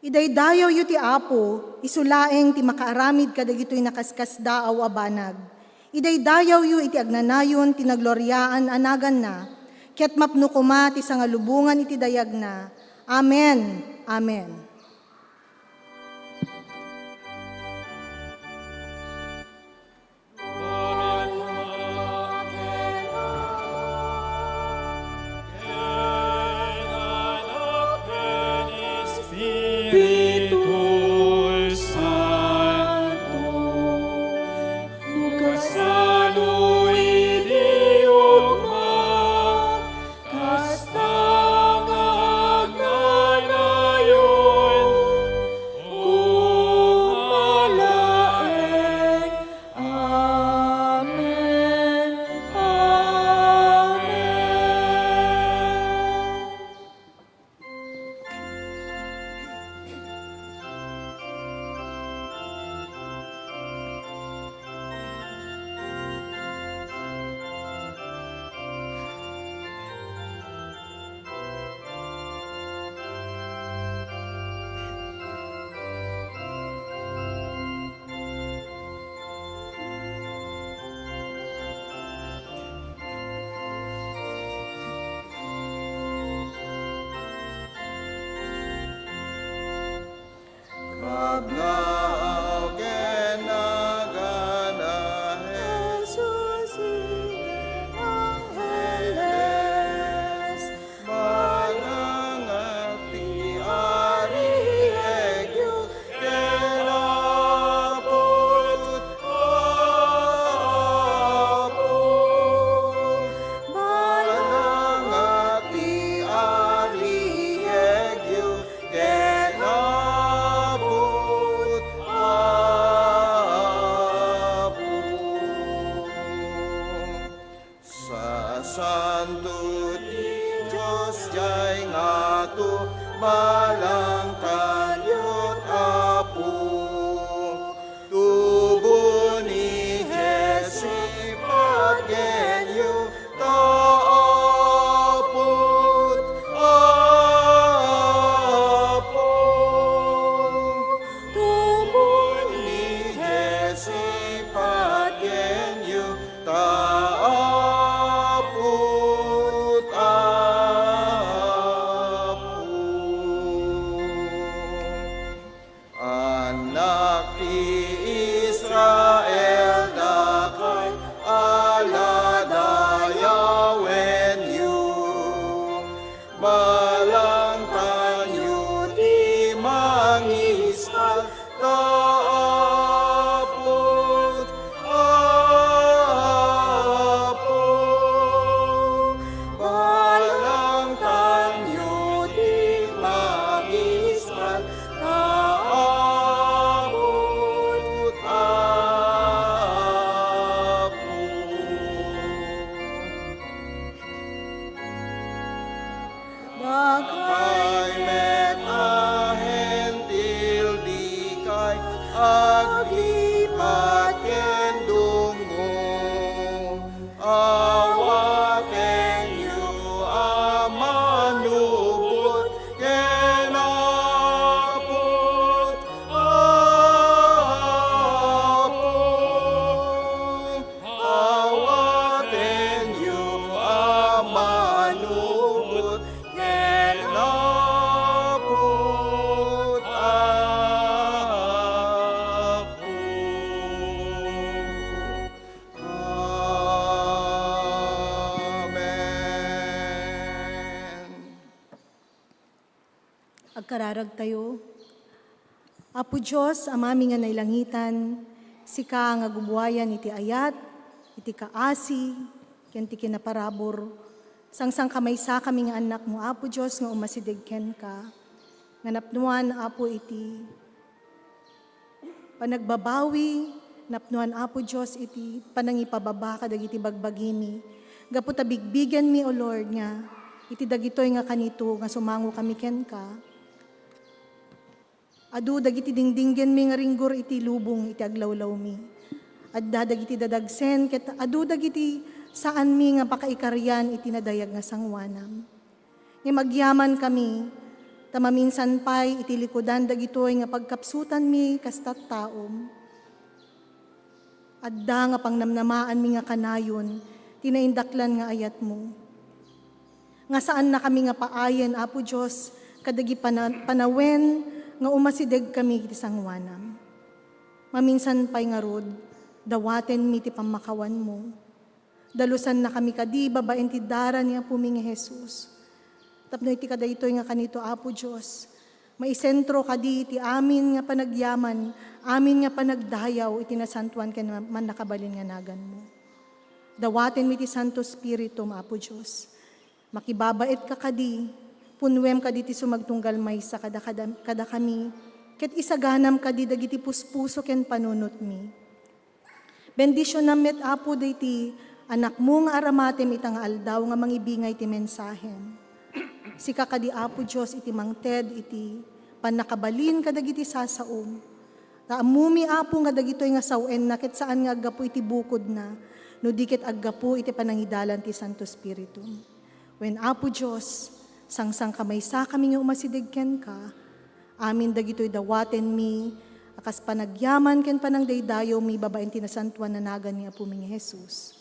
Idaydayaw yu ti Apo, isulaeng ti makaaramid kadagitoy nakaskas daaw a banag. Idaydayaw yu iti agnanayon ti nagloryaan anagan na, ket mapno kuma ti sangalubungan iti dayag na. Amen. Amen. Agkararag tayo. Apo Diyos, amami nga nailangitan, sika nga gubuayan iti ayat, iti kaasi, ken ti kinaparabor. Sangsang kamaysa kami nga anak mo, Apo Diyos, nga umasidigken ka. Nga napnuan, Apo, iti panagbabawi, napnuan, Apo Diyos, iti panangipababa ka dagiti bagbagimi. Gaputa bigbigan mi, O Lord, nga iti dagitoy nga kanito, nga sumango kami ken ka. Adu dagiti dingdinggen mi nga ringgor iti lubong iti aglawlaw mi. Adda dagiti dadagsen ket adu dagiti saan mi nga pakaikaryan iti nadayag nga sangwanam. Nga magyaman kami Tamaminsan pa'y itilikodan dagitoy nga pagkapsutan mi kastat taom. Adda nga pangnamnamaan mi nga kanayon, tinaindaklan nga ayat mo. Nga saan na kami nga paayen, Apo Diyos, kadagi panawen nga umasideg kami iti sangwanam. Maminsan pa'y nga rod, dawaten mi ti pamakawan mo. Dalusan na kami kadi, babaen ti dara niya pumi nga Jesus. Tapno iti kadaytoy nga kanito, Apo Diyos, maisentro kadi iti amin nga panagyaman, amin nga panagdayaw, iti nasantuan ken man nakabalin nga nagan mo. Dawaten mi ti Santo Spiritum, Apo Diyos. Makibabait ka kadi, punwem kadi ti sumagtunggal maysa kada kami, ket isaganam kadi dagiti puspuso ken panunot mi. Bendisyon namet, Apo, dayti anak mo nga aramatem itang aldaw nga mangibingay ti mensahem. Sika kadi, Apo Diyos, iti mangted, iti panakabalin kadagiti sasaom. Taamumi, Apo, nga dagitoy nga sawen na ket saan nga aggapo iti bukod na, no dikit aggapo iti panangidalan ti Santo Spiritum. When, Apo Diyos, sangsang kamaysa kami nga umasidegken ka, amin dagitoy dawaten mi, akas panagyaman ken panangdaydayo mi babaen ti nasantuan na nagan ni Apo mi Jesus.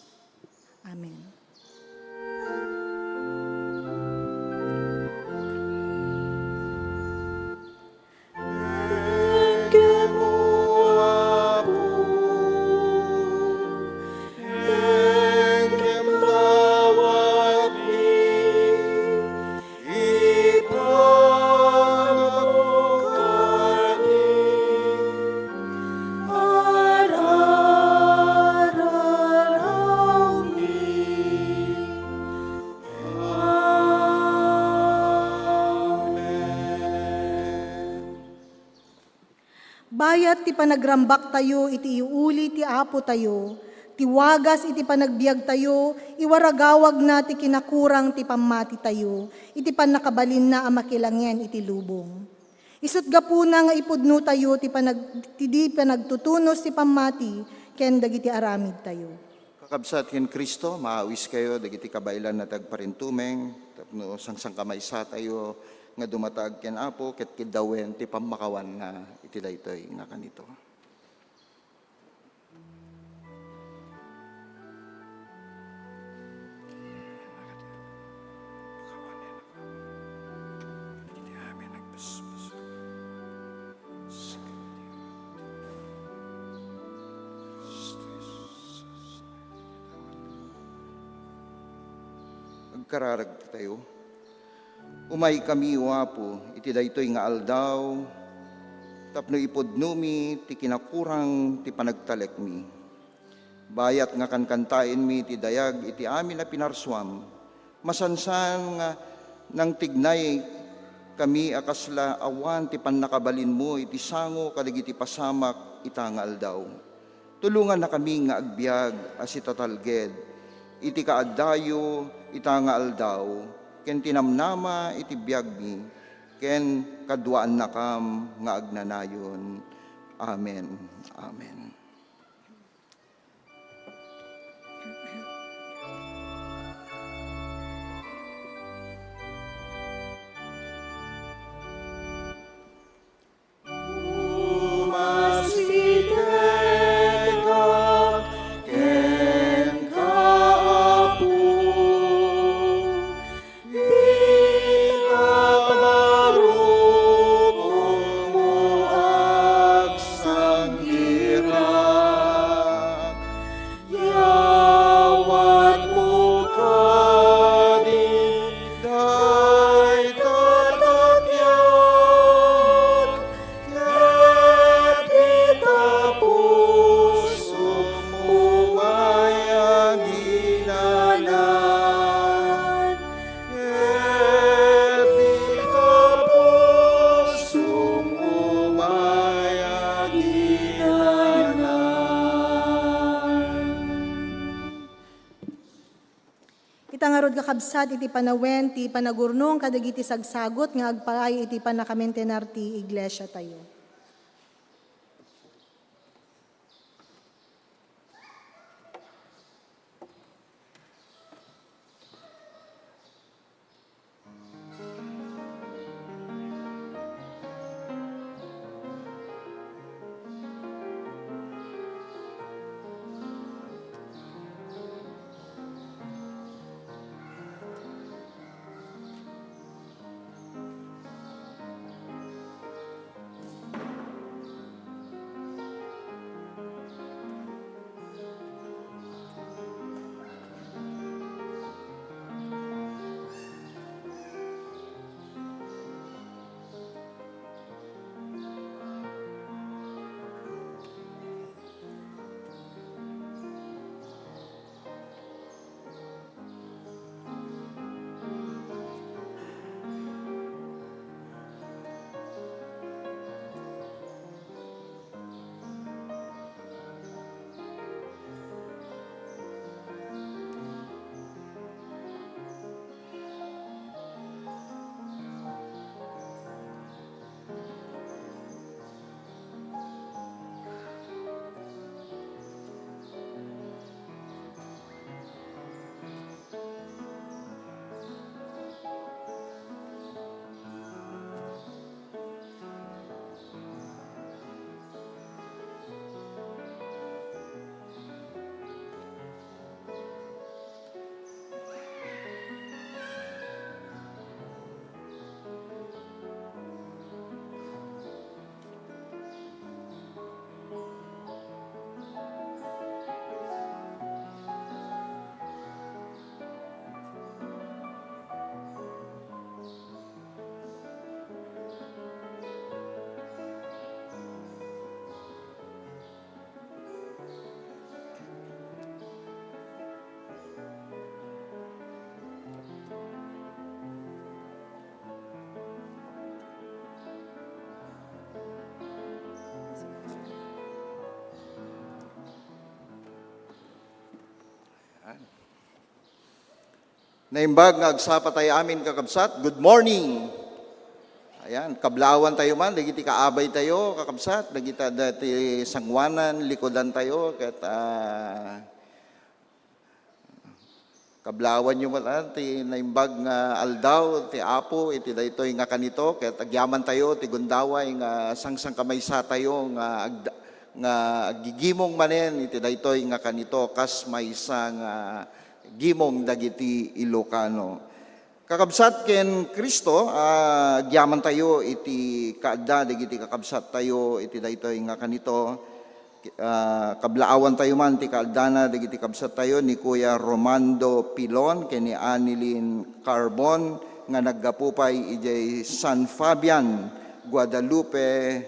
Amen. Bayat ti panagrambak tayo, iti iuli ti Apo tayo, ti wagas iti panagbiag tayo, iwaragawag na ti kinakurang ti pamati tayo, iti panakabalin na amakilangyen iti lubong. Isut gapuna nga ipudno tayo, ti panagtutunos ti pamati, ken dagiti aramid tayo. Kakabsat ken Kristo, maawis kayo, dagiti kabailan na tagparintumeng, tapno sangsang kamaysa tayo, nga dumatag ken Apo ket kidawen ti pamakawan nga iti daytoy nga kanito. Agkararag tayo. Umay kami, o Apo, iti daytoy nga aldaw, tapno ipudno mi, ti kinakurang ti panagtalek mi. Bayat nga kankantain mi, ti dayag, iti amin na pinarswam, masansan nga nang tignay kami akasla awan ti pannakabalin mo, iti sango kadagiti pasamak ita nga aldaw. Tulungan na kami nga agbyag, as itatalged, iti kaaddayo, ita nga aldaw, ken tinamnama iti biag mi, ken kadwaan nakam nga agnanayon. Amen. Amen. Itangarod kakabsat iti panawen ti panagurnong kadagiti sagsagot nga agpaay iti panakamentenar ti iglesia tayo. Naimbag nga agsapa tayo amin kakabsat, good morning! Ayan, kablawan tayo man, dagiti kaabay tayo kakabsat, dagita dati sangwanan, likodan tayo, kat kablawan nyo man, ti naimbag nga aldaw, ti apo, iti daytoy nga kanito, kat agyaman tayo, ti gundaway nga sangsang kamaysa tayo, nga gigimong manen, iti daytoy nga kanito, kas maysa nga gimong dagiti Ilocano. Kakabsat ken Kristo, agyaman tayo iti kaadda dagiti kakabsat tayo iti daytoy nga kanito. Kablaawan tayo man ti kaadda na dagiti kakabsat tayo ni Kuya Romando Pilon ken ni Anilin Carbon nga naggapupay ijay San Fabian, Guadalupe,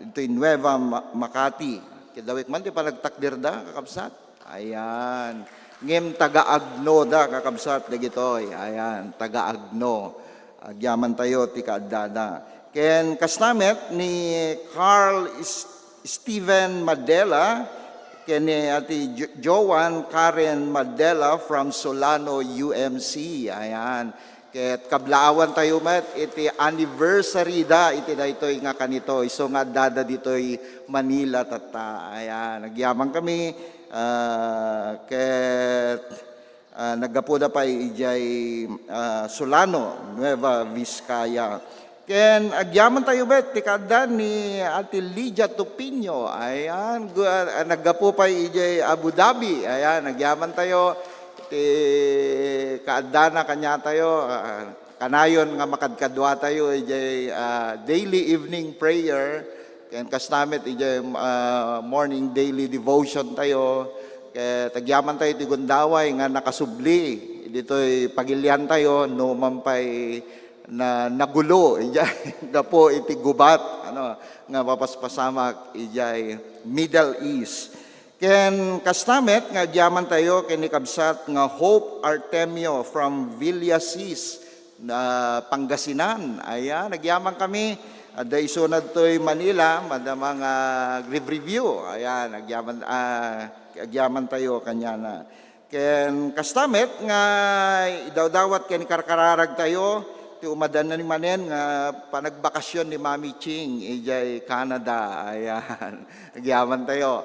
ito Nueva Makati. Kidawik man ti panagtakdir da kakabsat. Ayan. Ngem taga-agno da kakabsat dagitoy. Ayan, taga-agno. Agyaman tayo ti kaadada. Ken kasnamet ni Carl Steven Madela ken ni ati Joan Karen Madela from Solano UMC. Ayan. Ket kablaawan tayo met iti anniversary da iti daytoy nga kanito. Iso nga dada ditoy Manila tata. Ayan, nagyamang kami ket naggapuda pa ijay Solano, Nueva Vizcaya. Ken agyaman tayo bet ti kaadda ni Ate Lydia Tupinyo. Ayan, naggapu pa ijay Abu Dhabi. Ayan, agyaman tayo ti kaadda na kanya tayo. Kanayon nga makadkadwa tayo ijay daily evening prayer. Ken kasnamet ijay morning daily devotion tayo. Kaya tagyaman tayo ti gundaway nga nakasubli. Dito'y pagilian tayo no mampay na nagulo ijay dapo iti gubat nga papaspasamak ijay Middle East. Ken kasnamet nga agyaman tayo ken ni kabsat nga Hope Artemio from Villasis na Pangasinan. Ayan, nagyaman kami. Ada isunod to'y Manila, madamang review. Ayan, agyaman tayo kanya na. Ken kastamet nga idawdawat ken karkararag tayo, ti umadan na ni manen nga panagbakasyon ni Mami Ching, ijay Canada. Ayan, agyaman tayo.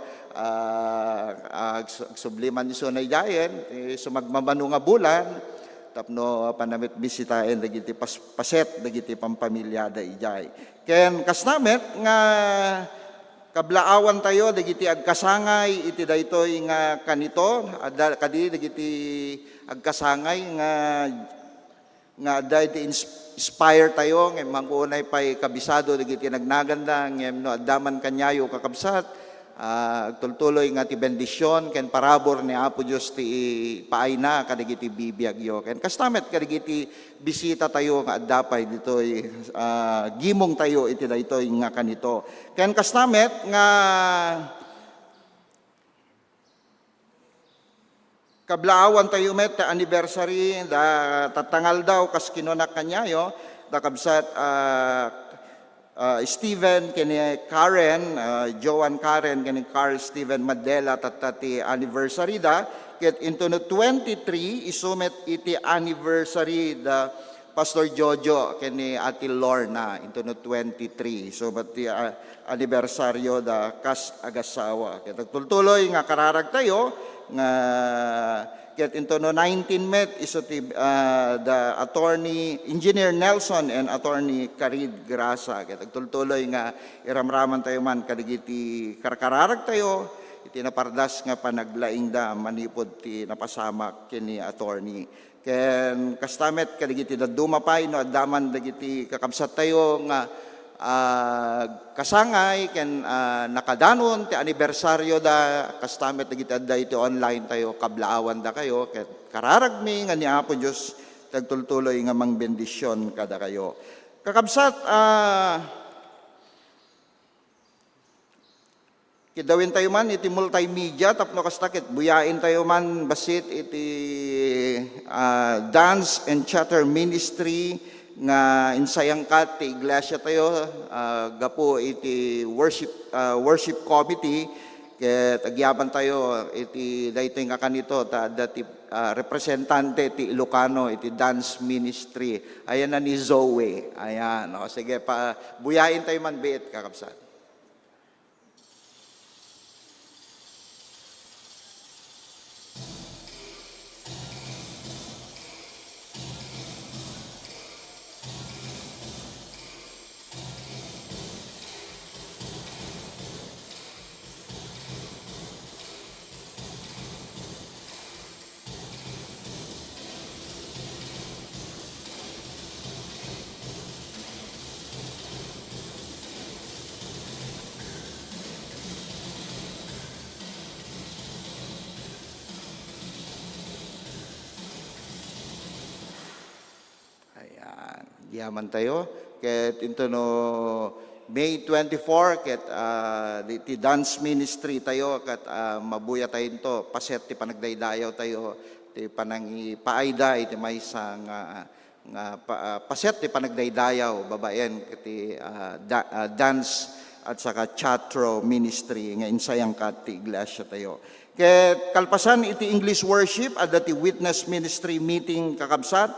Subliman ni Sunay Dayen, sumagmamano nga bulan, tapno panamit bisitaen dagiti paset dagiti pampamilyada ijay. Ken kasnamet nga kablaawan tayo dagiti agkasangay iti daytoy nga kanito kadi dagiti agkasangay nga daytoy inspire tayo ngem mangunay pay kabisado dagiti nagnaganda ngem no addaman kanyayo kakabsat. Tultuloy nga ti bendisyon ken parabor ni Apo Dios ti paayna kadagiti bibiyagyo ken kastamet kadagiti bisita tayo nga addapay ditoy gimong tayo iti daytoy nga kanito ken kastamet nga kablaawan tayo met anniversary da tatangal daw kas kinunak kanyayo da kabsat Steven, kini Karen, Joan Karen, kini Carl Steven Madela, tatati anniversary da. Ket into no 23, isumet iti anniversary da Pastor Jojo, kini Ati Lorna, into no 23. So, ti anibersaryo da kas agasawa. Ket tultuloy nga kararag tayo, nga ket into no 19 met iso ti the attorney engineer Nelson and attorney Carid Grasa ket agtultuloy nga iramraman tayo man kadagiti karkararag tayo iti napardas nga panaglaing da manipod ti napasamak kini attorney ken kastamet kadagiti dadumapay no addaman dagiti kakabsat tayo nga kasangay ken nakadanon ti anibersaryo da kastamet dagiti adda iti online tayo kablaawan da kayo ket kararag mi nga ni Apo Dios tagtultuloy nga mangbendisyon kada kayo kakabsat kidawin tayo man iti multimedia tapno kastakit buyain tayo man basit iti dance and theater ministry nga insayang kat ti iglesia tayo gapo iti worship committee ket agyaban tayo iti daytoy nga kanito ta dati representante ti Ilocano iti dance ministry. Ayan na ni Zoe. Ayan. O, sige, buyain tayo man biit, kakabsat. Ayan. Yaman tayo. Ket into no May 24 ket ti dance ministry tayo ket mabuya tayo into paset ti panagdaydayaw tayo ti panangi paayda iti maysa paset ti panagdaydayaw babaen ket ti dance at saka chatro ministry nga insayang kat ti iglesia tayo. Ket kalpasan iti English worship at ti witness ministry meeting kakabsat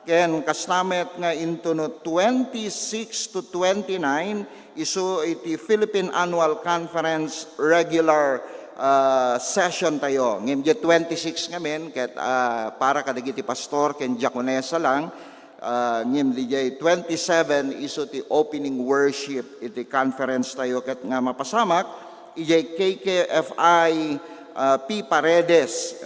ken kastamet nga into no 26 to 29 isu iti Philippine Annual Conference regular session tayo. Ngem 26 ngamen ket para kadagiti pastor ken diakonesa lang ngem dijay 27 isu ti opening worship iti conference tayo ket nga mapasamak ijay KKFI P. Paredes,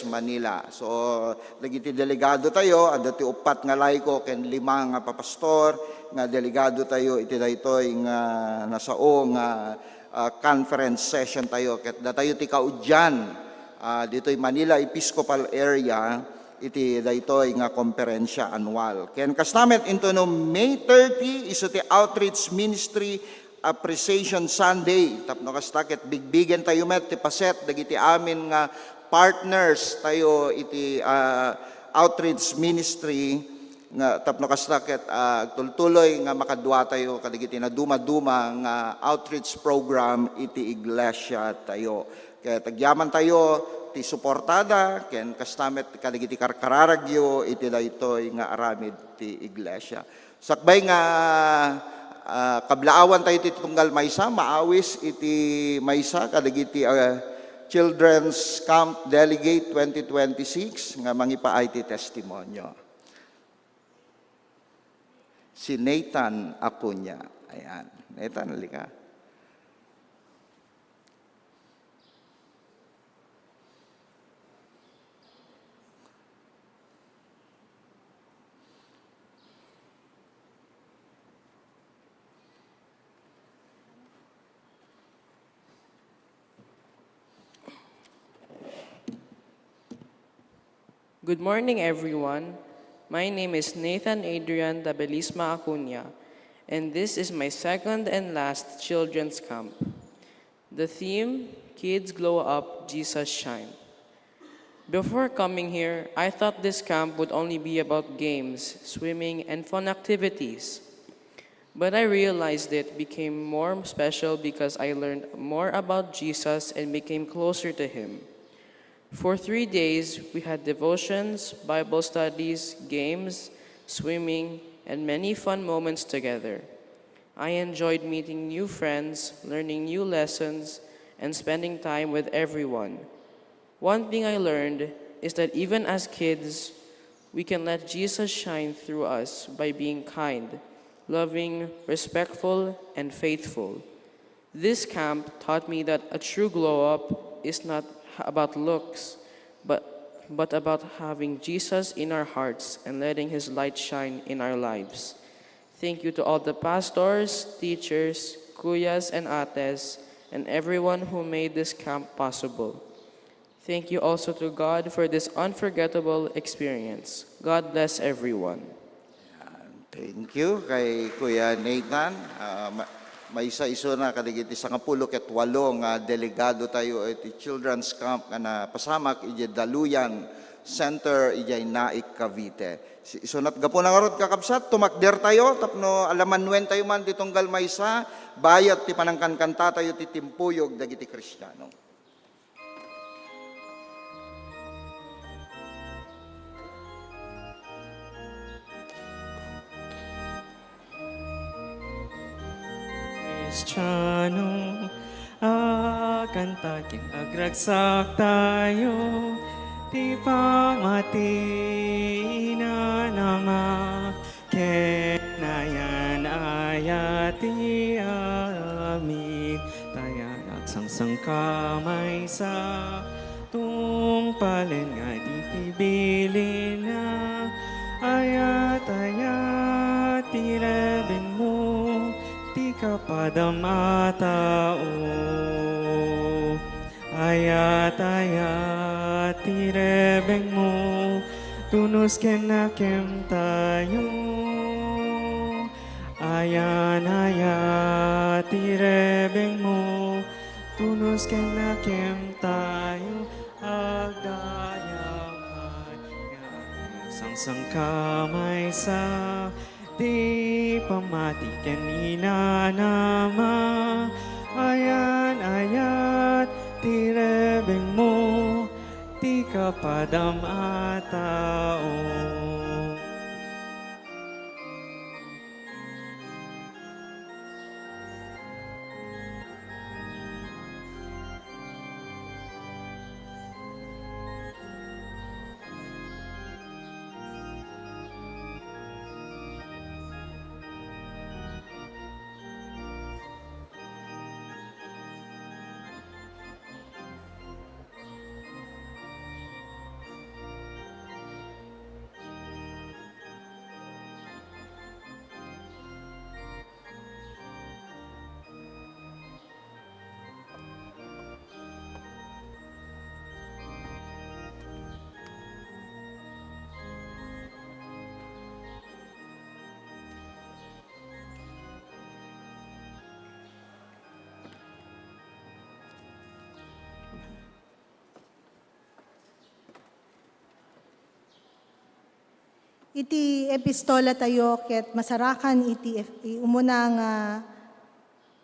Manila. So, dagiti delegado tayo, adati upat nga laiko, ken 5 nga papastor, nga delegado tayo, iti daytoy nga nasao nga conference session tayo. Ket datayo ti kaudyan, dito'y Manila Episcopal Area, iti daytoy nga komperensya annual. Ken kastamet into no May 30, iso ti outreach ministry Appreciation Sunday. Tapno kastakit bigbigen tayo met ti paset dagiti amin nga partners tayo iti outreach ministry nga tapno kastakit tultuloy nga makadua tayo kadagiti na duma-duma nga outreach program iti iglesia tayo. Kaya tagyaman tayo ti suportada ken kastamet kadagiti karkararagyo iti daytoy nga aramid ti iglesia. Sakbay nga kablaawan tayo iti tunggal maysa, maawis iti maysa kadagiti Children's Camp Delegate 2026 nga mangipaay ti testimonyo. Si Nathan Acuña. Ayan. Nathan, halika. Good morning, everyone. My name is Nathan Adrian Dabelisma Acuña, and this is my second and last children's camp. The theme, Kids Glow Up, Jesus Shine. Before coming here, I thought this camp would only be about games, swimming, and fun activities. But I realized it became more special because I learned more about Jesus and became closer to Him. For 3 days, we had devotions, Bible studies, games, swimming, and many fun moments together. I enjoyed meeting new friends, learning new lessons, and spending time with everyone. One thing I learned is that even as kids, we can let Jesus shine through us by being kind, loving, respectful, and faithful. This camp taught me that a true glow-up is not about looks, but about having Jesus in our hearts and letting His light shine in our lives. Thank you to all the pastors, teachers, kuyas and ates, and everyone who made this camp possible. Thank you also to God for this unforgettable experience. God bless everyone. Thank you kay Kuya Nathan. May isa-iso na kadigiti sa 18 nga delegado tayo iti Children's Camp nga napasamak iti Daluyan Center iti Naik, Cavite. Isunat gapo na nga rod kakabsat, tumakder tayo, tapno alamanwen tayo man ditunggal maysa, bayat ti panangkankanta tayo ti timpuyog dagiti Kristiyano. Kristiyano, akan taking agragsak tayo, ti pamati na nama, kenayan ayati amin, tayan agsangsang kamay sa tungpalin nga di tibilin na, ayat tireben mo, ti kapadama tao. Ayat tireben mo, tunos ken nakem tayo. Ayat tireben mo, tunos ken nakem tayo. Agdayakan nga sangsang kamay sa di pamati ken inanama. Ayat tireben mo, ti kapadama tao. Iti epistola tayo ket masarakan iti umunang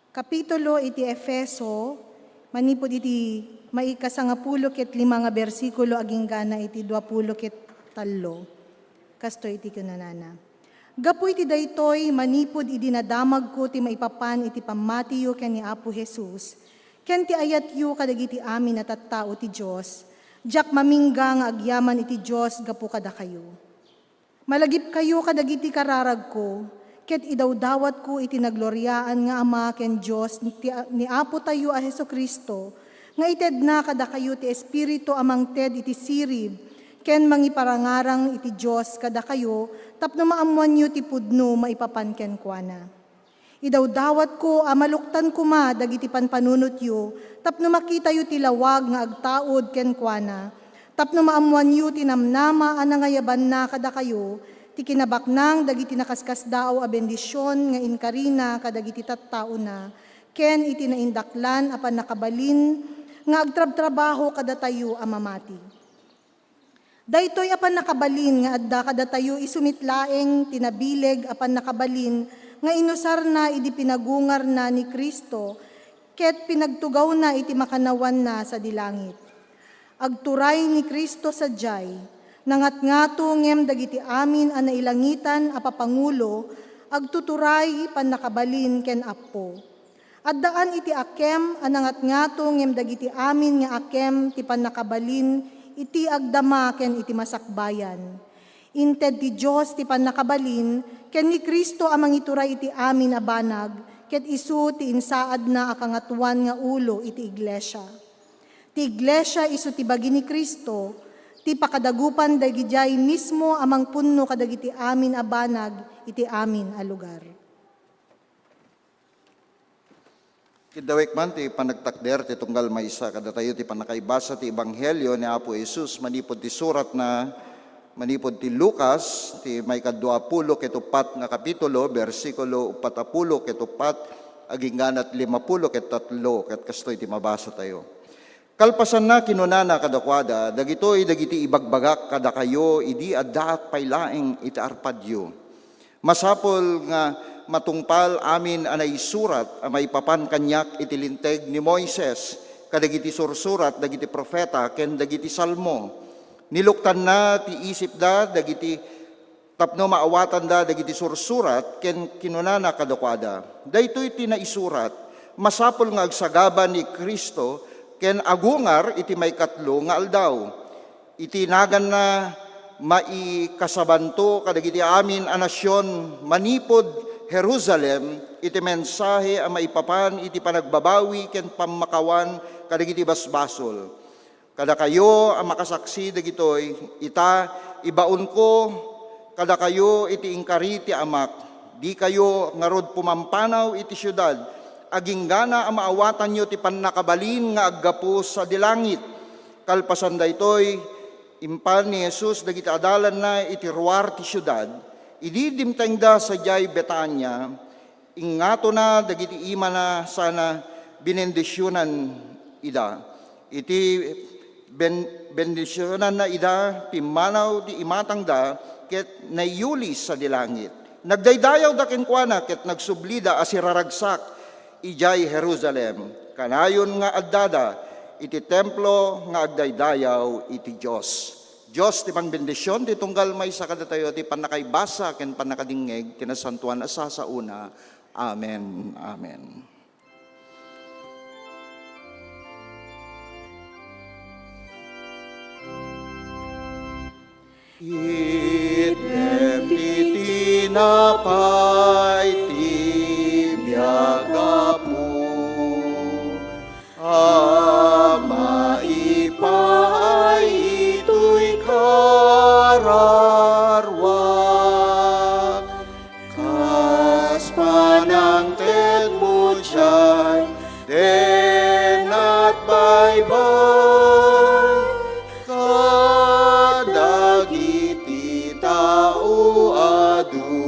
kapitulo iti Efeso, manipod iti maikasangapulo ket 5 nga bersikulo aging gana iti 20 ket 3. Kasto iti kunanana. Gapu iti daytoy manipod idinadamag ko ti maipapan iti pamatiyo ken ni Apo Jesus, ken ti ayatyo kadagiti amin na tattao ti Dios, jak mamingga nga agyaman iti Dios gapu kada kayo. Malagip kayo kadagiti kararag ko, ket idawdawat ko iti nagloryaan nga Ama ken Dios ni Apo tayo a Hesukristo, nga ited na kada kayo ti Espiritu amang ted iti sirib, ken mangiparangarang iti Dios kada kayo, tapno maamuan yu ti pudno maipapan ken kuana. Idawdawat ko maluktan kuma dagiti panpanunot yu, tapno makita yu ti lawag nga agtaod ken kuana, tapno maamuan yu ti namnama anangayaban na kada kayo, ti kinabaknang dagiti nakaskas dao a bendisyon nga inkarina kadagiti tattao na, ken iti naindaklan apan nakabalin nga agtrab-trabaho kada tayo a mamati. Daytoy apan nakabalin nga adda kada tayo isumitlaeng tinabileg apan nakabalin nga inusar na idi pinagungar na ni Kristo, ket pinagtugaw na iti makanawan na sa dilangit. Agturay ni Kristo sadyay, nangat-ngato ngem dagiti amin a nailangitan a papangulo, agtuturay pan nakabalin ken Apo. Addaan iti akem a nangat-ngato ngem dagiti amin nga akem ti pan nakabalin, iti agdama ken iti masakbayan. Inted ti Dios ti pan nakabalin, ken ni Kristo amang ituray iti amin a banag, ket isu ti insaad na akangatuan nga ulo iti iglesia. Ti iglesia isu ti bagi ni Kristo, ti pakadagupan dagijay mismo amang punno kadagiti amin a banag iti amin a lugar. Kidawek man ti panagtakder ti tunggal maysa kada tayo ti panakaibasa ti ebanghelyo ni Apo Jesus manipod ti surat na manipod ti Lucas ti may kadwapulo ket 4 nga kapitulo bersikulo 40 ket 4 aging ganat 50 ket 3 ket kastoy ti mabasa tayo. Kalpasan na kinunana kadakwada, dagitoy dagiti ibagbagak kada kayo, idi addaak paylaeng iti arpadyo. Masapol nga matungpal amin anay surat, may papan kanyak itilinteg ni Moises, kadagiti sursurat, dagiti profeta, ken dagiti salmo. Niluktan na ti isip da, dagiti Tapno maawatan da dagiti sursurat ken kinunana kadakwada. Daytoy tinaisurat, masapol nga agsagaban ni Kristo ken agungar iti may katlo nga aldaw. Itinagan na maikasabanto kadagiti amin a nasyon manipod Jerusalem iti mensahe a maipapan iti panagbabawi ken pamakawan kadagiti basbasol. Kada kayo ang makasaksi dagitoy, ita ibaon ko kada kayo iti ingkari ti amak, di kayo ngarod pumampanaw iti syudad, aging gana ang maawatan nyo ti pannakabalin nga aggapo sa dilangit. Kalpasan daytoy, impan ni Jesus dagiti adalan na iti ruar ti syudad, ididimtang da sa jay Betania, ingato na dagiti ima na sana binendisyonan ida. Iti bendisyonan na ida, pimanaw di imatang da, ket nayulis sa dilangit. Nagdaydayaw da kenkwana, ket nagsublida asiraragsak, ijay Jerusalem. Kanayon nga addada, iti templo nga agdaydayaw iti Diyos. Diyos ti pangbendisyon, ti tunggal may sa kadatayo, ti panakaibasa, ken panakadingeg, tinasantuan asa sa una. Amen. Amen. Idem ti tinapay ti biyagapu, ama ipay ito'y kararwak, kas panang ted mo siya'y den at baybay, kadagiti tao adu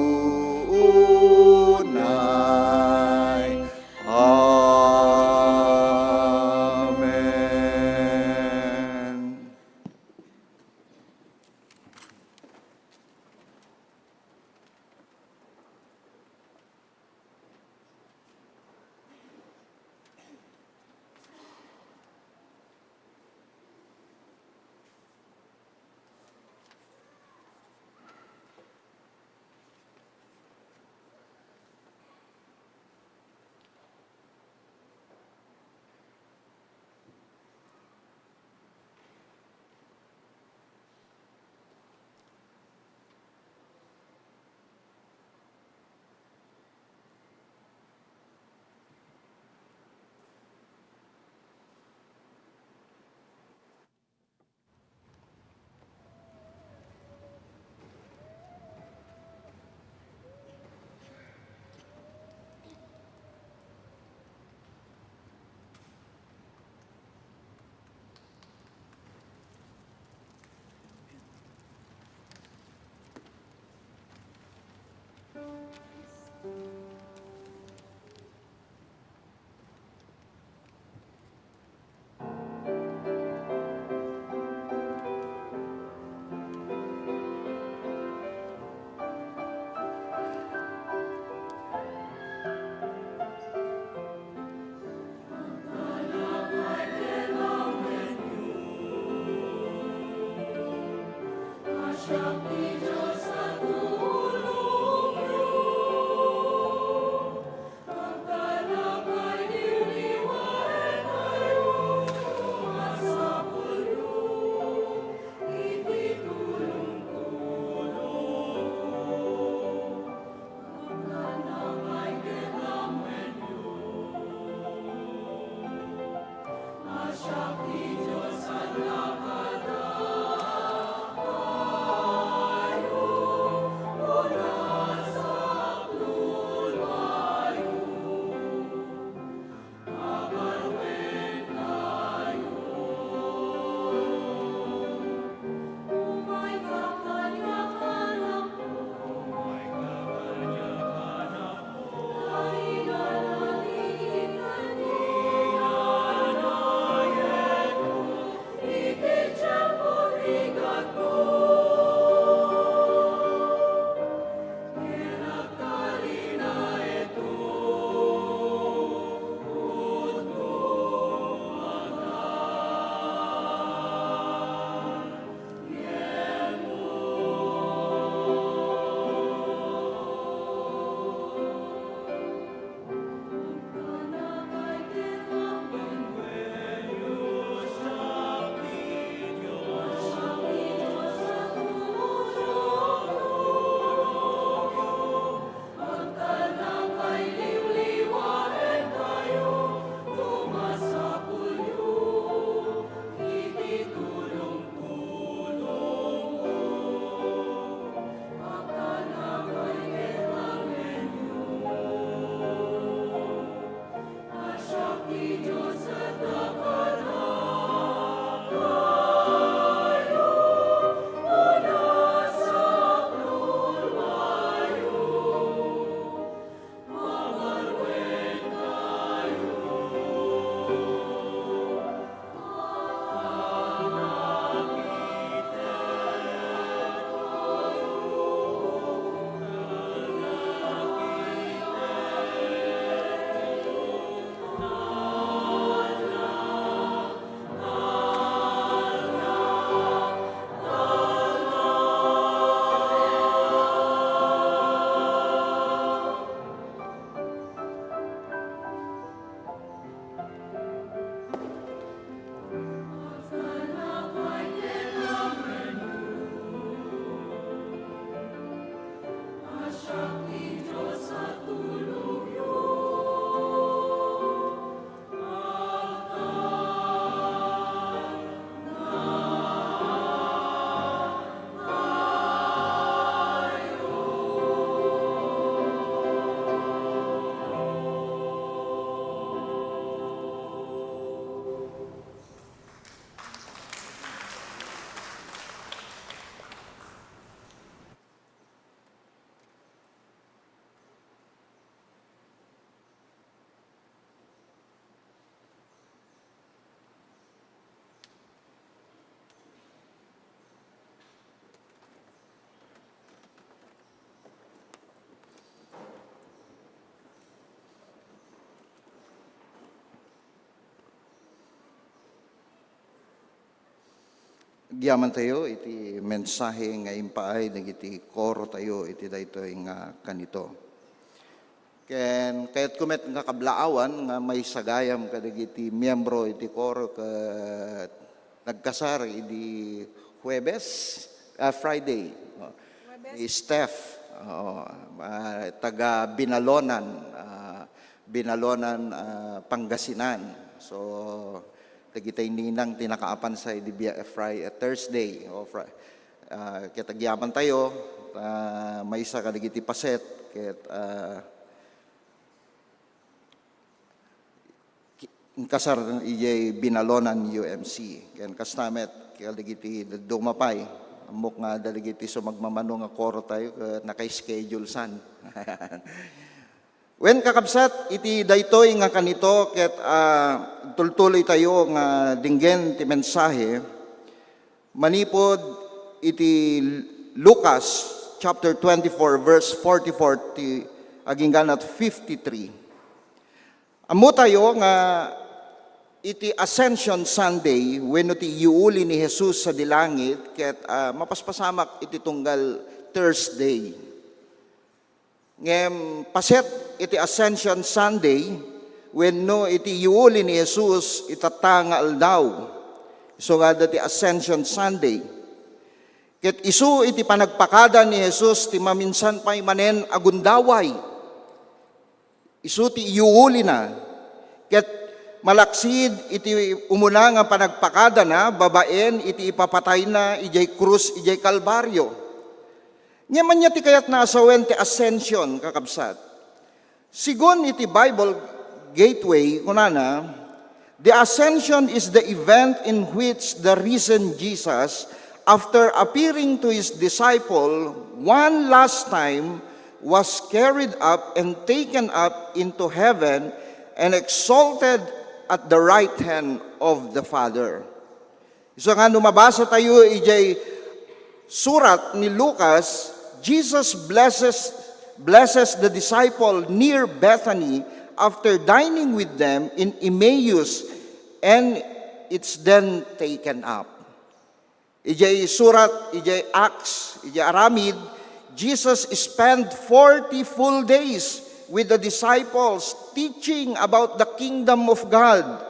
Agyaman tayo, iti mensahe nga impaay, dagiti koro tayo, iti daytoy nga kanito. Kaya't kumet nga kablaawan, nga may sagayam kadagiti miyembro iti koro, nagkasar, iti Friday, ni Steph, taga Binalonan, Pangasinan. So, tagitay ninang tinakaapan sa Thursday. Kitagyaman tayo, may isa kadagiti paset, kasar ijay Binalonan UMC. Ken kastamet, kadagiti dumapay, amok nga dalagiti so magmamano nga koro tayo, naka-schedule san. When kakabsat, iti daytoy nga kanito, ket tultuloy tayo nga dinggen ti mensahe, manipod iti Lucas chapter 24 verse 44 ti aginggan at 53. Amo tayo nga iti Ascension Sunday, when iti iuli ni Jesus sa dilangit, ket mapaspasamak iti tunggal Thursday. Ngem paset iti Ascension Sunday, when no iti iuli ni Jesus itatanga aldaw. So nga dati Ascension Sunday. Ket isu iti panagpakada ni Jesus ti maminsan pa'y manen agundaway. Isu ti iuli na. Ket malaksid iti umuna nga panagpakada na, babaen iti ipapatay na ijay krus, ijay kalbaryo. Ngayon niya ti kayat naasawen ti Ascension, kakabsat. Sigon iti Bible Gateway, kunana, the Ascension is the event in which the risen Jesus, after appearing to his disciple one last time, was carried up and taken up into heaven and exalted at the right hand of the Father. So nga numabasa tayo ijay surat ni Lucas, Jesus blesses the disciple near Bethany after dining with them in Emmaus, and it's then taken up. Ijay surat, ijay Acts, ijay Aramid, Jesus spent 40 full days with the disciples teaching about the kingdom of God,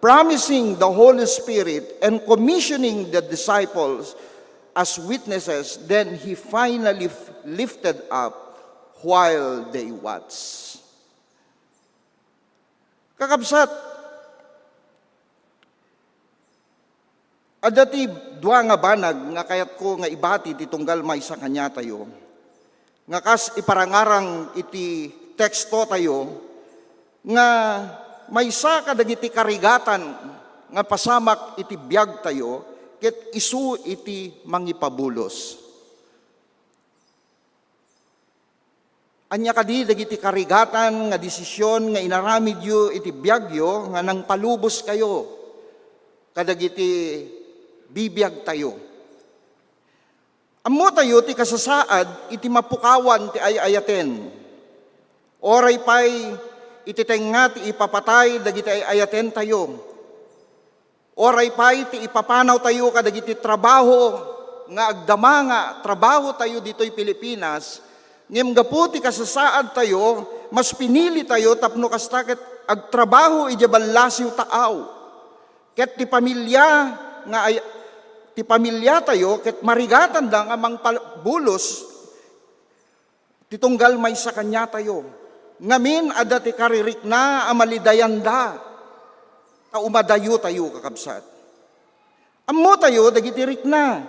promising the Holy Spirit, and commissioning the disciples as witnesses. Then he finally lifted up while they watched. Kakabsat, adati dua nga banag nga kayat ko nga ibati titunggal may sa kanya tayo. Nga kas iparangarang iti teksto tayo nga may sa kadagiti karigatan nga pasamak iti biyag tayo, ket isu iti mangipabulos. Anya kadi dagiti karigatan nga desisyon nga inaramid yu iti biyagyo nga nang palubos kayo kadagiti bibiyag tayo. Ammo tayo ti kasasaad iti mapukawan ti ayayaten. Oray pay iti tenga ti ipapatay dagiti ayayaten tayo. Oray pay ti ipapanaw tayo kadagiti trabaho nga agdama nga trabaho tayo dito'y Pilipinas, ngem gapu ti kasasaad tayo, mas pinili tayo tapno kastakit agtrabaho iti ballasiw taaw. Ket ti pamilya tayo, ket marigatan da nga mangpabulos, titunggal may sa kanya tayo. Ngamin ada ti karirik na amalidayanda, umadayo tayo kakabsat. Ammo tayo, dagiti rik na.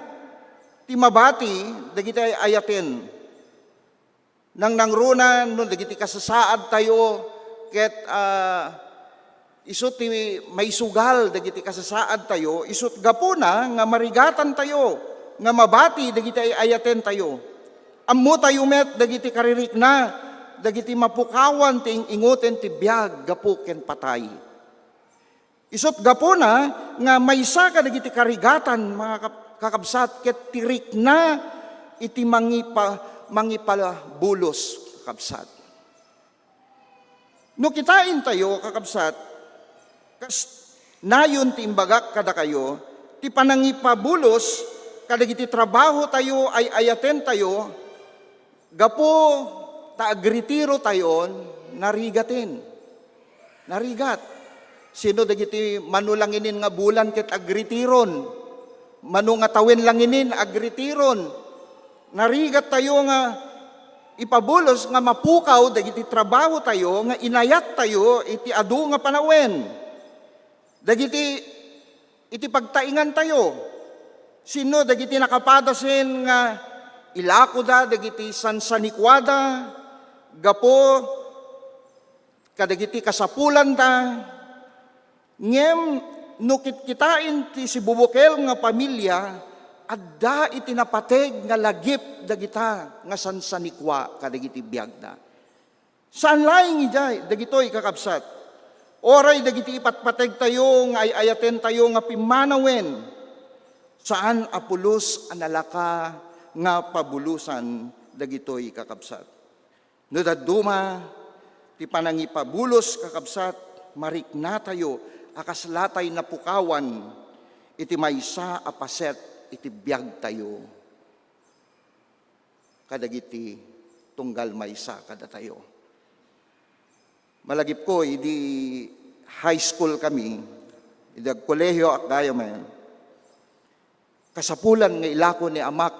Timabati, dagiti ayaten. Nang nangrunan, no, dagiti kasasaad tayo, ket isut ti may sugal, dagiti kasasaad tayo, isut gapuna, nga marigatan tayo, nga mabati, dagiti ayaten tayo. Ammo tayo met, dagiti karirik na, dagiti mapukawan, ting ingoten ti biyag, gapuken patay. Isot gapuna nga maysa kadagiti karigatan mga kakabsat, ket tirik na iti mangipalabulos kakabsat. No kitain tayo kakabsat, nayon ti imbagak kada kayo, ti panangipabulos, kadagiti trabaho tayo ay ayaten tayo, gapo ta agritiro tayon, narigatin. Narigat. Sino dagiti manulanginin nga bulan ket agritiron, manu nga tawin langinin agritiron. Narigat tayo nga ipabulos nga mapukaw dagiti trabaho tayo nga inayat tayo iti adu nga panawen. Dagiti iti pagtaingan tayo. Sino dagiti nakapadasen nga ilako da dagiti sansanikwada gapo kadagiti kasapulan da ngem no kitain ti si bubukel nga pamilya adda iti napateg nga lagip dagita nga sansanikwa kadagiti biagda. Saan laing ijay dagitoy kakabsat? Oray dagiti ipatpateg tayo nga ayaten tayo nga pimanawen. Saan apulos analaka nga pabulusan dagitoy kakabsat? No daduma ti panangipabulos kakabsat marikna tayo akaslatay na pukawan iti maysa a paset iti biag tayo. Kadagiti tunggal maysa kada tayo. Malagip ko, idi high school kami, idi kolehyo akdayo man. Kasapulan nga ilako ni amak,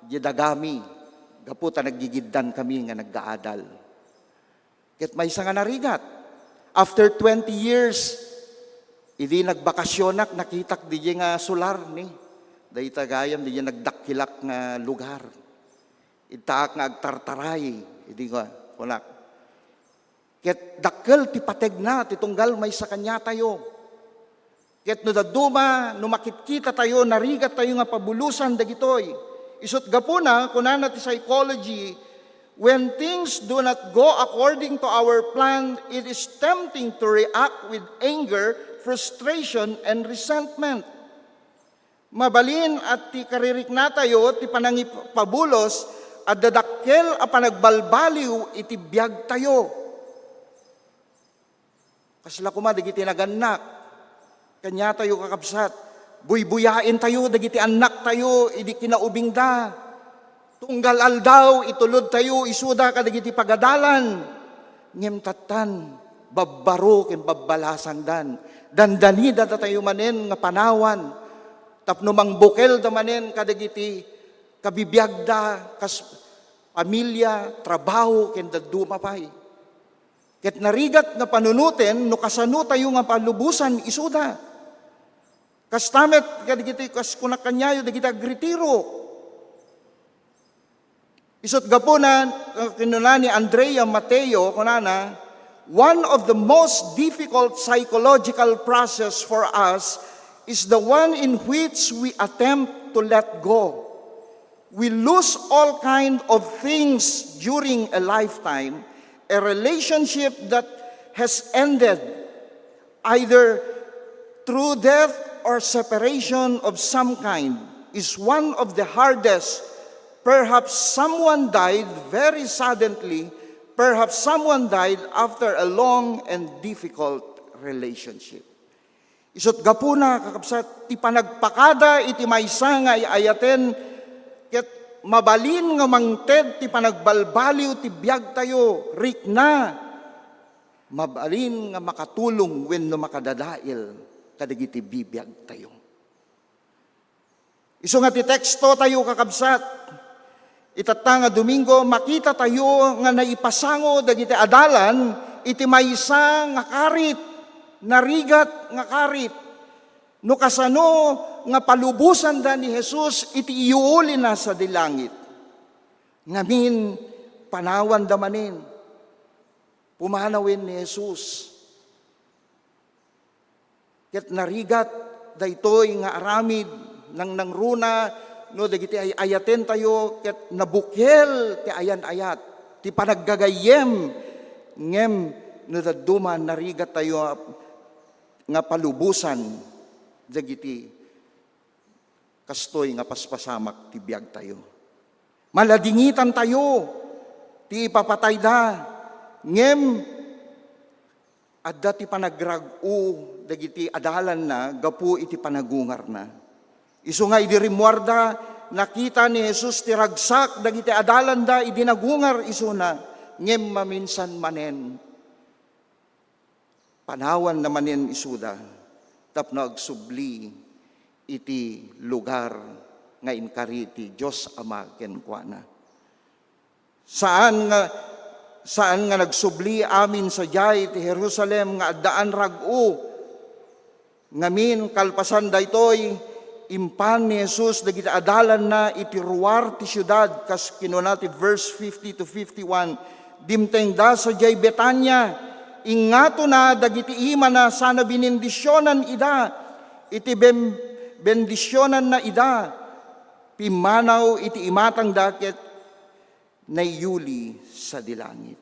dagami, gaputa naggigiddan kami nga naggaadal. Ket maysa nga narigat. After 20 years, idi nagbakasyonak, nakitak di nga solar ni. Dahi tagayam, di nagdakilak nga lugar. Itaak nga agtartaray, idi nga, kunak. Ket dakkel ti pateg na, ti tunggal may sa kanya tayo. Ket no daduma, no makitkita tayo, narigat tayo nga pabulusan dagitoy. Isut gapuna, kunana ti psychology, when things do not go according to our plan, it is tempting to react with anger, frustration, and resentment. Mabalin at ti karirik na tayo, ti panangipabulos, at dadakkel a panagbalbaliw iti biag tayo. Kasla kuma, dagiti naganak, kanya tayo kakabsat, buybuyain tayo, dagiti anak tayo, idi kinaubing da, tunggal aldaw, itulod tayo, isuda ka dagiti pagadalan, ngem tatan, babbaro ken babbalasang dan, dandanida da tayo manen nga panawan, tapno mangbukel da manen kadagiti kabibiyagda, kas pamilya, trabaho, ken dadumapay. Ket narigat nga panunutin, no kasano tayo nga palubusan, isuda. Kas tamet, kadagiti, kas kunakanyayo, dagiti agritiro. Isot gapo na, kinuna ni Andrea Mateo, kunana, one of the most difficult psychological process for us is the one in which we attempt to let go. We lose all kind of things during a lifetime. A relationship that has ended either through death or separation of some kind is one of the hardest. Perhaps someone died very suddenly. Perhaps someone died after a long and difficult relationship. Isot gapuna kakabsat ti panagpakada iti maysa nga ayaten ket mabalin nga mangted ti panagbalbaliw ti biag tayo, rikna, mabalin nga makatulong wenno makadadail kadagiti bibiyag tayo. Isu nga ti teksto tayo kakabsat, itata nga Domingo, makita tayo nga naipasango dagiti adalan, iti maysa nga karit, narigat nga karit, no kasano nga palubusan da ni Jesus iti iuuli na sa dilangit. Ngamin panawan da manin. Pumanawin ni Jesus. Ket narigat daytoy nga aramid nang nangruna no dagiti ay ayaten tayo ket nabukel ti ayan-ayat ti panaggagayem ngem no daduma narigat tayo nga palubusan dagiti kastoy nga paspasamak ti biag tayo. Maladingitan tayo, ti ipapatay da, ngem, adda ti panagrag-u, dagiti adalan na, gapu iti panagungar na. Isu nga idirimuarda, nakita ni Jesus ti ragsak, dagiti adalan da, idinagungar isu na, ngem maminsan manen. Panawan na manen isuda, tapno agsubli iti lugar nga inkari ti Diyos Ama kenkwana. Saan nga nagsubli amin sa jay ti Jerusalem nga addaan rag-o, ngamin kalpasan daytoy impan ni Jesus dagiti adalan na iti ruwar ti syudad, kas kinuna ti verse 50 to 51, dimteng da sa jay Betanya, ingato na dagiti ima na sana binindisyonan ida, iti bendisyonan na ida, pimanaw iti imatang dakit na yuli sa dilangit.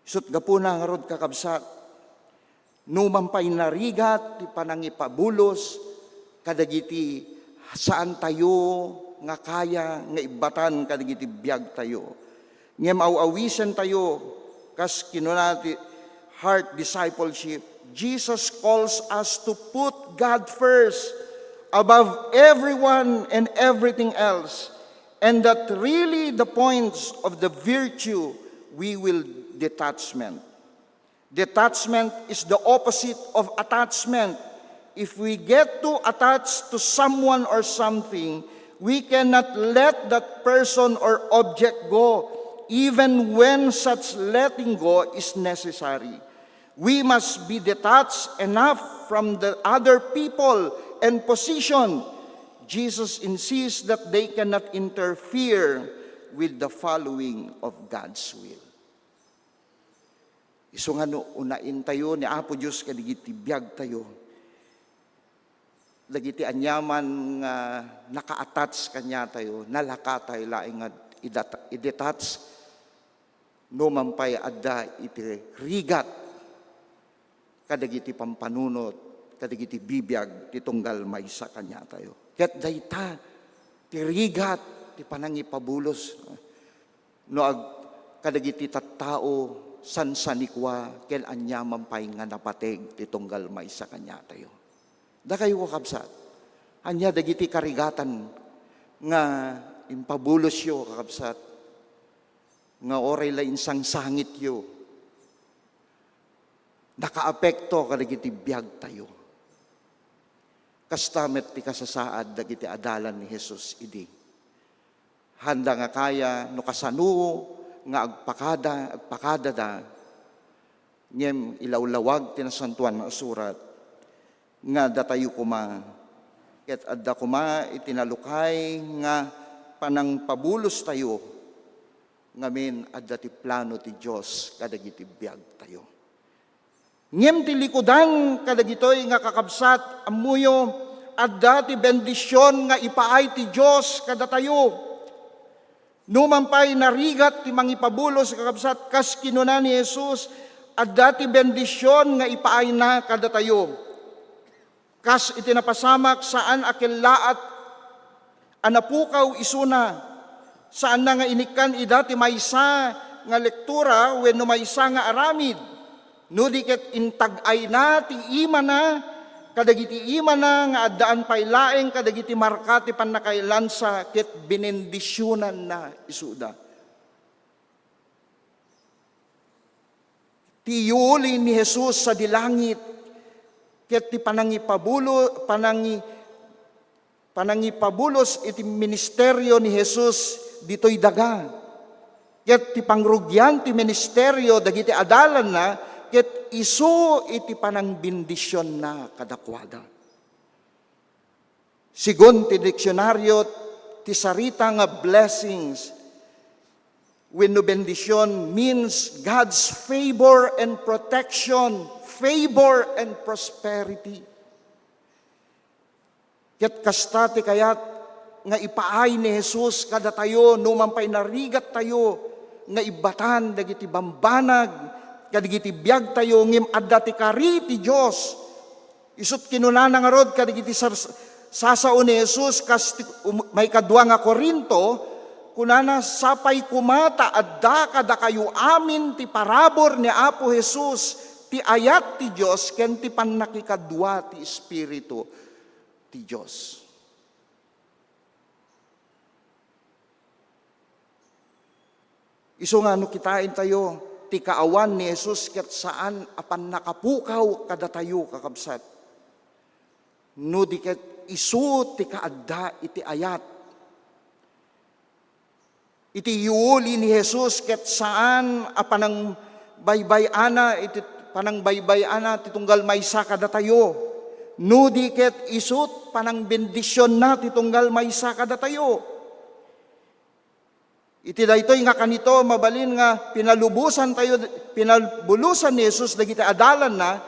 Isut gapuna nga rod kakabsat, numampay narigat, ti panangipabulos, kadagiti saan tayo nga kaya nga ibatan kadagiti biag tayo. Ngem awawisen tayo, kas kinunati heart discipleship, Jesus calls us to put God first above everyone and everything else. And that really the points of the virtue we will detachment. Detachment is the opposite of attachment. If we get too attached to someone or something, we cannot let that person or object go, even when such letting go is necessary. We must be detached enough from the other people and position. Jesus insists that they cannot interfere with the following of God's will. Isu nga no, unain tayo ni Apo Diyos kadigiti biag tayo. Dagiti anyaman nga naka-attach kanya tayo, nalaka tayo laing nga i-detach, no mampay adda iti rigat, kadagiti pampanunot, kadagiti bibiyag, titunggal may sa kanya tayo. Ket dayta, ti rigat, ti panangipabulos, no kadagiti tattao, sansanikwa, ken anya mampay nga napateg, titunggal may sa kanya tayo. Da kayo kakabsat, anya dagiti karigatan, nga impabulos yo kakabsat, nga oray la insang sangit yo, nakaapekto kadagiti biag tayo. Kastamet ti kasasaad dagiti adalan ni Jesus idi. Handa nga kaya no kasano nga agpakada da, ngem ilawlawag tinasantuan nga surat, nga datayo kuma, ket adda kuma itinalukay nga panang pabulos tayo, ngamin adda ti plano ti Diyos kadagiti biag tayo. Ngem ti likudan kadagitoy nga kakabsat amuyo adda ti bendisyon nga ipaay ti Dios kada tayo. Numampay narigat ti mangipabulos kakabsat kas kinuna ni Jesus, adda ti bendisyon nga ipaay na kada tayo. Kas itinapasamak saan akilaat anapukaw isuna, saan na nga inikan ida ti maysa nga lektura wenno maysa nga aramid. No diket intag-ay na, ti ima na, kadagiti ima na, nga addaan pay laeng, kadagiti markati panakailansa, ket binendisyonan na isuda. Ti yuli ni Jesus sa dilangit, ket ti panangipabulos iti ministeryo ni Jesus ditoy daga. Ket ti pangrugyan ti ministeryo dagiti adalan na, ket isu iti panang bendisyon na kadakwada. Sigon ti diksyonaryo, ti sarita nga blessings, wenno bendisyon means God's favor and protection, favor and prosperity. Ket kasta ti kayat nga ipaay ni Jesus kada tayo, numampay narigat tayo, nga ibatan dagiti bambanag, kadagiti biag tayo, ngim adda ti kari ti Diyos. Isut kinuna nga rod, kadagiti sasao ni Jesus, kas may kadwa nga Korinto, kunana sapay kumata, adda kada kayo amin ti parabor ni Apo Jesus, ti ayat ti Diyos, ken ti panakikadwa ti Espiritu ti Diyos. Iso nga no kitain tayo, ti kaawan ni Jesus ket saan apan nakapukaw kada tayo kakabsat. No di ket isu ti kaadda iti ayat. Iti yuuli ni Jesus ket saan apanang baybayana iti panang baybayana ti tunggal maysa kada tayo. No di ket isut panang bendisyon na ti tunggal maysa kada tayo. Iti daytoy nga kanito mabalin nga pinalbulusan ni Jesus dagiti adalan na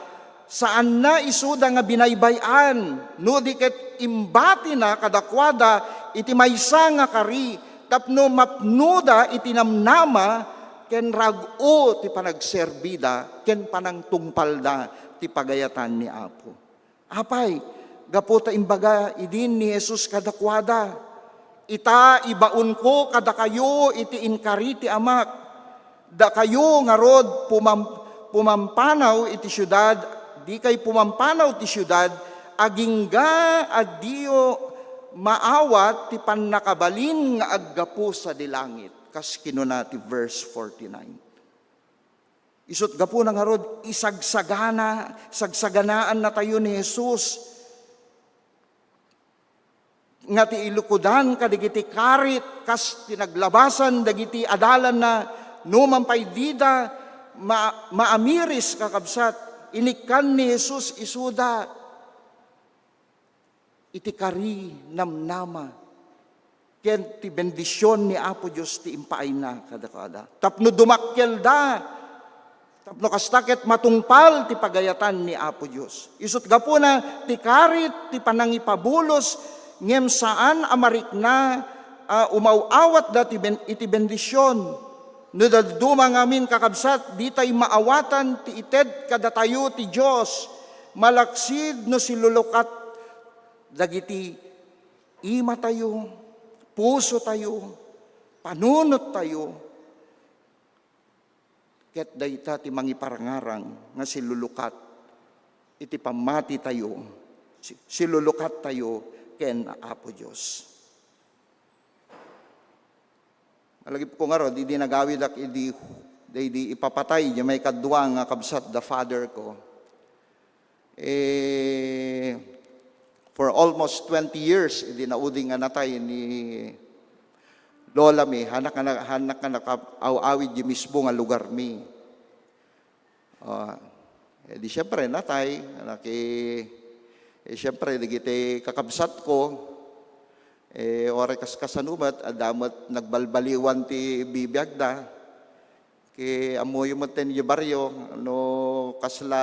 saan na isuda nga binaybayan. No di ket imbati na kadakwada iti maysa nga kari tapno mapnuda iti namnama ken rag-o ti panagserbida ken panang tungpalda ti pagayatan ni Apo. Apay, gaputa imbaga idin ni Jesus kadakwada. Ita ibaon ko kada kayo iti inkari ti amak. Da kayo nga rod pumampanaw iti syudad, di kay pumampanaw ti syudad, agingga adiyo maawat ti pannakabalin nga aggapo sa dilangit. Kas kinunati verse 49. Isut gapo na nga rod, sagsaganaan na tayo ni Jesus. Nga ti ilukudan kadigiti karit, kas tinaglabasan dagiti adalan na numampay dida, maamiris kakabsat, inikan ni Jesus isuda, iti kari namnama. Ken ti bendisyon ni Apo Diyos ti impaay na kada. Tapno dumakkel da, tapno kastakit matungpal ti pagayatan ni Apo Diyos. Isut gapo na ti karit, ti panangipabulos, ngem saan amarik na umawawat da iti bendisyon. No daduma ngamin kakabsat, di tay maawatan ti ited kada tayo ti Diyos. Malaksid no silulukat dagiti ima tayo, puso tayo, panunot tayo. Ket dayta ti mangiparangarang nga silulukat iti pamati tayo, silulukat tayo ken Apo Diyos. Malagip ko nga ro, di nagawid ak di ipapatay, di may kadwa nga kabsat the father ko. For almost 20 years, di nauding nga natay ni Lola mi, hanak nga nakawawid di mismo nga lugar mi. Di syempre natay, syempre, digiti kakabsat ko, ore kasanumat, adamot nagbalbaliwan ti bibiyag da, amoy mo ten yung baryo, no kasla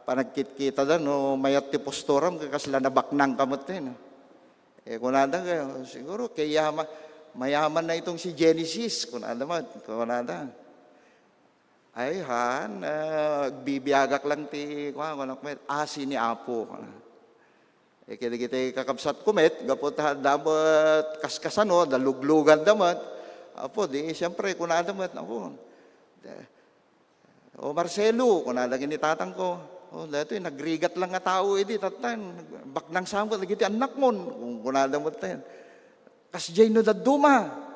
panagkit-kita da, no mayat ti posturam, kasla nabaknang kamot ten. Kunada kayo, siguro, kaya mayaman na itong si Genesis, kunada. Ay han, bibiyagak lang ti asi ni Apo. Kaya kita kakabsat kumet, gapot dapat kaskasano, daluglugan damat. Apo, di siyempre, kunada mat, ako. O Marcelo, kunada ginitatang ko. O, dito nagrigat lang nga tao, tatan, baknang samot, lagi ti anak mo, kunada mat tayo. Kasjay no daduma.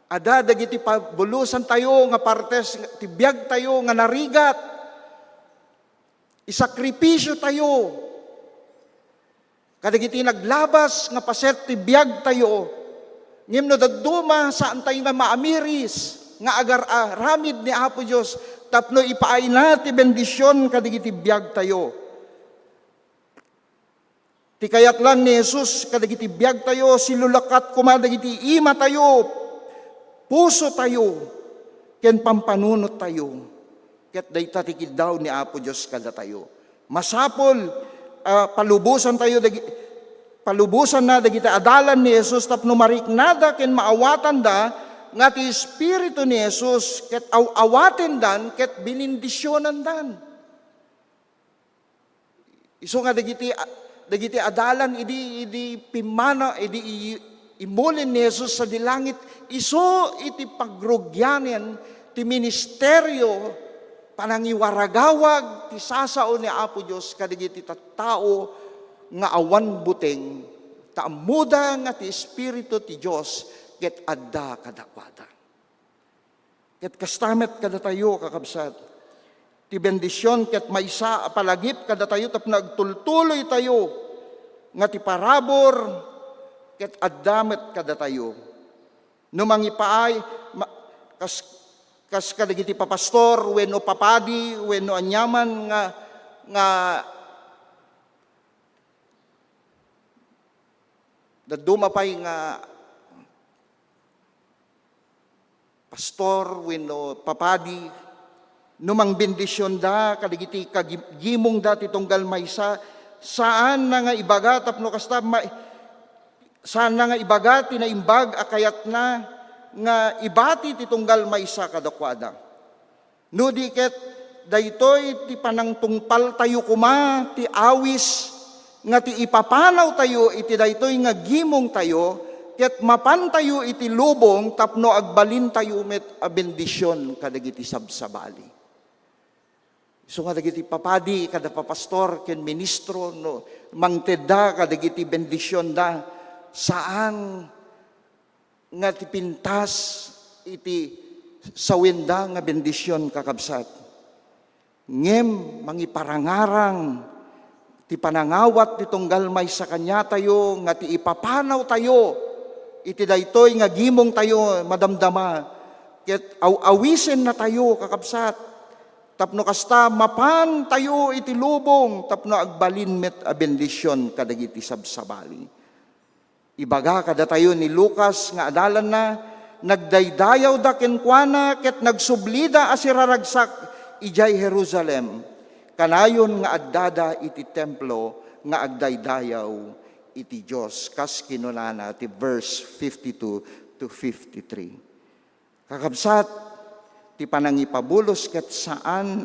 Ada dagiti pabulusan tayo nga partes tibiyag tayo nga narigat. Isakripisyo tayo. Kadagiti naglabas nga paset tibiyag tayo. Ngem no daduma saan tayo nga maamiris nga agar-aramid ni Apo Diyos tapno ipaay na ti bendisyon kadagiti biyag tayo. Ti kayat lang ni Jesus kadagiti biyag tayo silulakat kumadagiti ima tayo. Puso tayo, ken pampanunot tayo, ket dayta tikid daw ni Apo Diyos kada tayo. Masapol, palubusan na dagiti adalan ni Jesus, tapno mariknada ken maawatan da, nga ti Espiritu ni Jesus, ket awaten dan, ket binindisyonan dan. Iso nga dagiti adalan, idi pimana, idi imulin ni Jesus sa dilangit, iso iti pagrugyanen, ti ministeryo, panangiwaragawag, ti sasao ni Apo Diyos, kadigiti tattao, nga awan buteng, taamuda nga ti Espiritu ti Diyos, ket adda kadakwada. ket kastamet kada tayo kakabsat. Ti bendisyon ket maysa a palagip kada tayo tapno agtultuloy tayo nga ti parabor ket addamet kada tayo. No mangipaay kas kadagiti papastor wenno papadi wenno anyaman nga dadumapay nga pastor wenno papadi numang bendisyon da kadagiti kagimong da ti tunggal maysa saan na nga ibaga tapno kasta saan na nga ibaga tinaimbag akayat na nga ibati ti tunggal maysa kadakwada. No diket daytoy ti panangtungpal tayo kuma ti awis nga ti ipapanaw tayo iti daytoy nga gimong tayo ket mapan tayo iti lubong tapno agbalin tayo met a bendisyon kadagiti sabsabali. So nga dagiti papadi kada papastor ken ministro no mangtedda kadagiti bendisyon da saan nga ti pintas iti sawenda nga bendisyon kakabsat. Ngem mangiparangarang ti panangawat ti tunggal maysa kanya tayo nga ti ipapanaw tayo iti daytoy nga gimong tayo madamdama ket awisen na tayo kakabsat tapno kasta mapan tayo iti lubong tapno agbalin met a bendisyon kadagiti sabsabali. Ibaga kada tayo ni Lucas nga adalan na nagdaydayaw da kenkwana ket nagsublida asiraragsak ijay Jerusalem. Kanayon nga addada iti templo nga agdaydayaw iti Dios. Kas kinunana ti verse 52 to 53. Kakabsat ti panangipabulos ket saan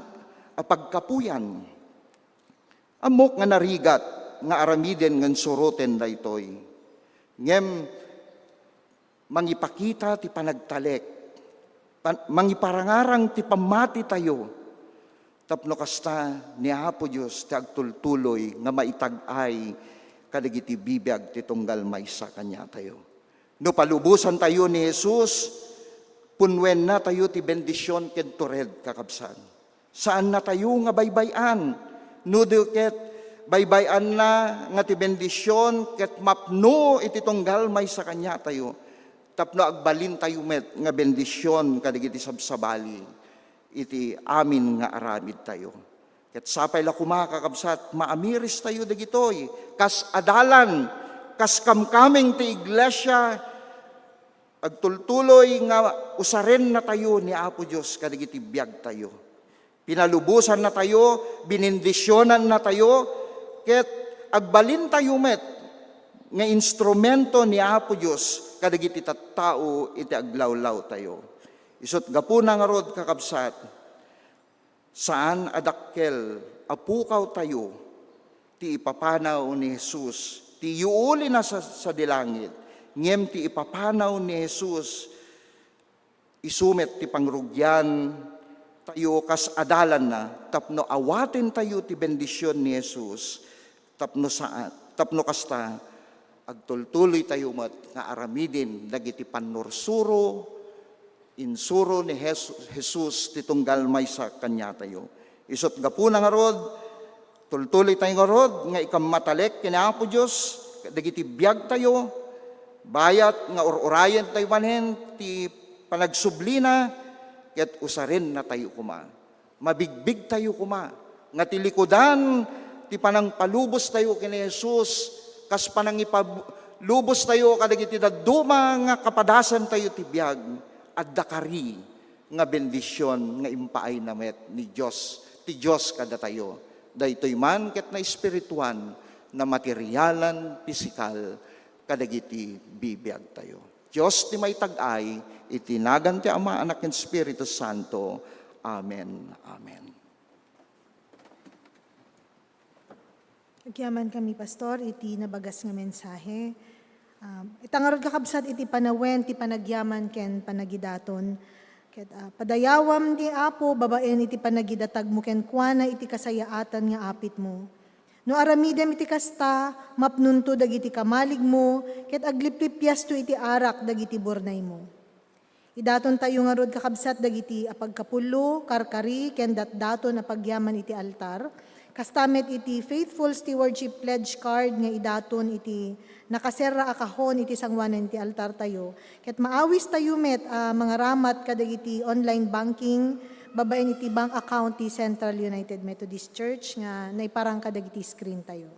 a pagkapuyan. Amok nga narigat nga aramiden ngan suroten daytoy. Ngem mangipakita ti panagtalek, mangiparangarang ti pamati tayo, tapno kasta ni Apo Diyos ti agtultuloy nga maitag-ay kadagiti bibiyag ti tunggal maysa kanya tayo. No palubusan tayo ni Jesus, punwen na tayo ti bendisyon ken tured kakabsan. Saan na tayo nga baybayan? No ket baybayan na nga ti bendisyon ket mapno iti tunggal maysa kanya tayo. Tapno agbalin tayo met nga bendisyon kadagiti sabsabali iti amin nga aramid tayo. Ket sapay la kumakakabsat maamiris tayo dagitoy kas adalan kas kamkaming ti iglesia agtultuloy nga usaren na tayo ni Apo Dios kadagiti biag tayo. Pinalubusan na tayo, binindisyonan na tayo, ket agbalin tayo met nga instrumento ni Apo Dios kadagiti tattao iti aglawlaw tayo. Isot gapuna nga rod kakabsat, saan adakkel apukaw tayo ti ipapanaw ni Jesus, ti yuuli na sa dilangit, ngem ti ipapanaw ni Jesus, isumet ti pangrugyan tayo kas adalan na, tapno awatin tayo ti bendisyon ni Jesus, tapno kasta, agtultuloy tayo mat nga aramidin, dagiti panursuro, insuro ni Jesus, titunggal maysa kanya tayo. Isot gapuna nga rod, tultuloy tayo nga rod, nga ikamatalek kina Apo Diyos, dagiti biag tayo, bayat nga urayan tayo manen, ti panagsublina, ket usarin na tayo kuma. Mabigbig tayo kuma, nga tilikodan, ti panangpalubos tayo kini Jesus, kas panangipalubos tayo kadagiti daduma nga kapadasan tayo ti biag, at dakari nga bendisyon nga impaay namet ni Diyos, ti Diyos kada tayo. Daytoy man ket na espirituan na materialan, pisikal, kadagiti bibiyag tayo. Diyos ti may tag-ay, itinagan ti Ama, Anak, ken Espiritu Santo. Amen. Amen. Agyaman kami, Pastor, iti nabagas nga mensahe. Itangarod kakabsat iti panawen, ti panagyaman ken panagidaton. Ket padayawam ti Apo, babaen iti panagidatag mo ken kuana iti kasayaatan nga apit mo. No aramidem iti kasta, mapnunto dagiti kamalig mo, ket agliplipyas to iti arak dagiti bornay mo. Idaton tayo nga rod kakabsat dagiti apagkapulo, karkari, ken datdaton apagyaman iti altar. Kastamet iti faithful stewardship pledge card nga idaton iti nakasera akahon iti sangwanan iti altar tayo. Ket maawis tayo met mga ramat kadagiti online banking, babaen iti bank account ti Central United Methodist Church nga naiparang kadagiti screen tayo.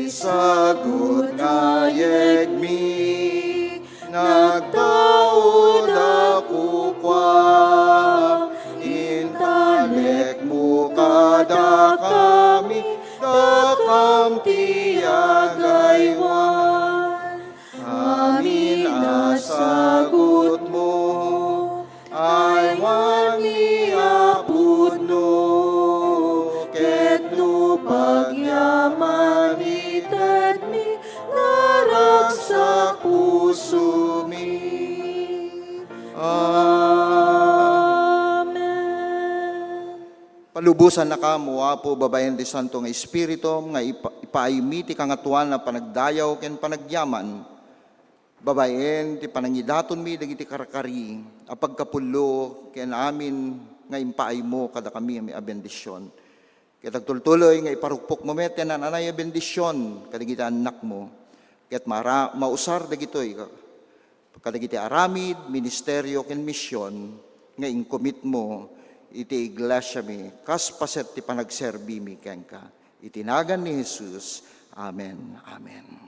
Sagot nga yegmi, nagtaod ako kwa, intalek mo kada kami, kakam tiyagaywan. Amin asagot mo, ay wani apud no, ket no pagyaman ited mi, naragsak puso mi. Amen. Palubusan na ka mo, Apo, babayan di Santo nga Espiritu, nga ipaimiti kang atuan na panagdayaw ken panagyaman, babaen ti panangidaton mi dagiti karakari, apagkapulo ken amin nga impaay mo kada kami may bendisyon. Ket agtultuloy nga iparukpok mo met yan anay bendisyon kadagiti anak mo. Ket mausar dagitoy kadagiti aramid, ministeryo ken misyon nga incommit mo iti iglesia mi kas paset ti panagserbi mi kenka. Itinagan ni Jesus. Amen. Amen.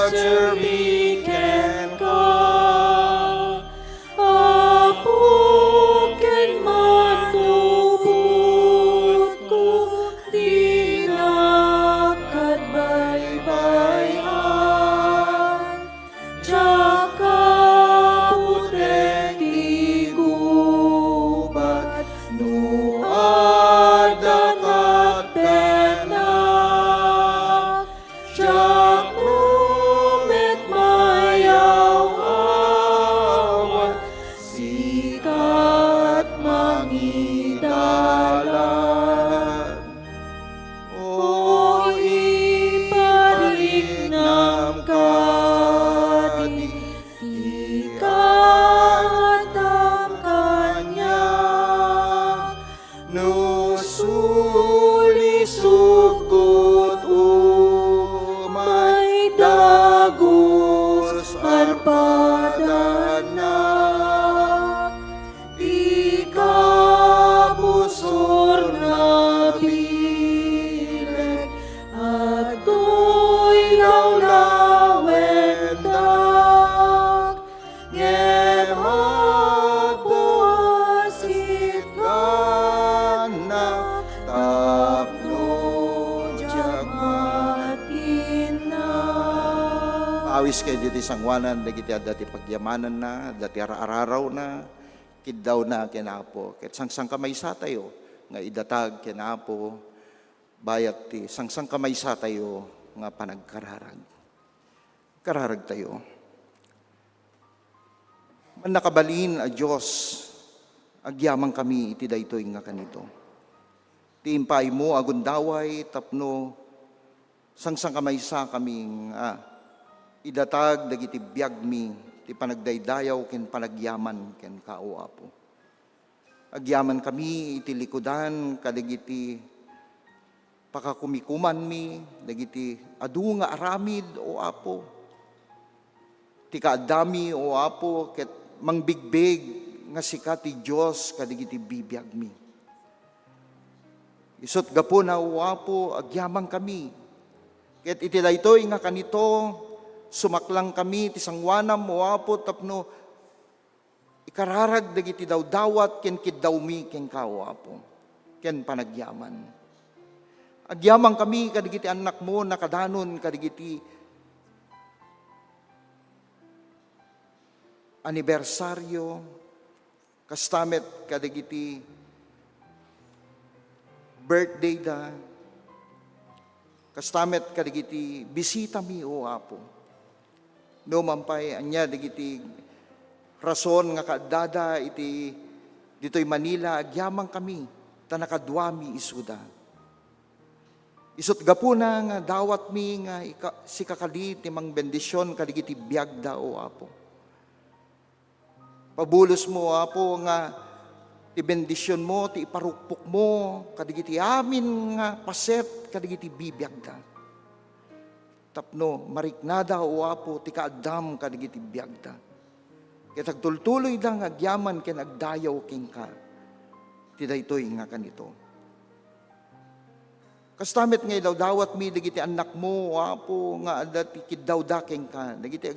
After we can go. Awis kayo dito sangwanan, dagiti dati pagyamanan na, dati araw na, kiddaw na kinapo. Ket sangsang kamay sa tayo, nga idatag kinapo, bayat ti sangsang kamay sa tayo, nga panagkararag. Kararag tayo. Man nakabalin a Diyos, agyamang kami iti daytoy nga kanito. Ti impay mo agundaway tapno sangsang kamay sa kaming idatag dagiti biagmi ti panagdaydayaw ken panagyaman ken kao Apo. Agyaman kami iti likudan kadagiti pakakumikuman mi dagiti adu nga aramid o Apo. Ti kaadami o Apo ket mangbigbig nga sika ti Dios kadagiti bibiyag mi. Isot gapo na o Apo agyamang kami. Ket iti daytoy nga kanito sumaklang kami ti sangwanam o Apo tapno ikararag dagiti dawdawat ken kiddawmi ken kao Apo. Ken panagyaman. Agyamang kami kadagiti anak mo nakadanon kadagiti anibersaryo, kastamet kadagiti birthday da, kastamet kadagiti bisita mi o Apo. No mampay anya dagiti rason nga kaadada iti ditoy Manila agyamang kami tanakadwami isuda. Isut gapuna nga dawat mi nga si kakali ti mang bendisyon kadagiti biag da o Apo. Pabulos mo, Apo, nga ibendisyon mo, ti iparukpok mo, kadigiti amin nga paset, kadigiti bibiyag da. Tapno, mariknada o Apo, ti kaadam, kadigiti biyag da. Kaya tagtultuloy da nga agyaman, ken agdayaw ken ka. Ti daytoy nga kanito. Kastamit nga ilaw dawat mi, dagiti anak mo, o Apo, nga adati kiddaw da ken ka. Dagiti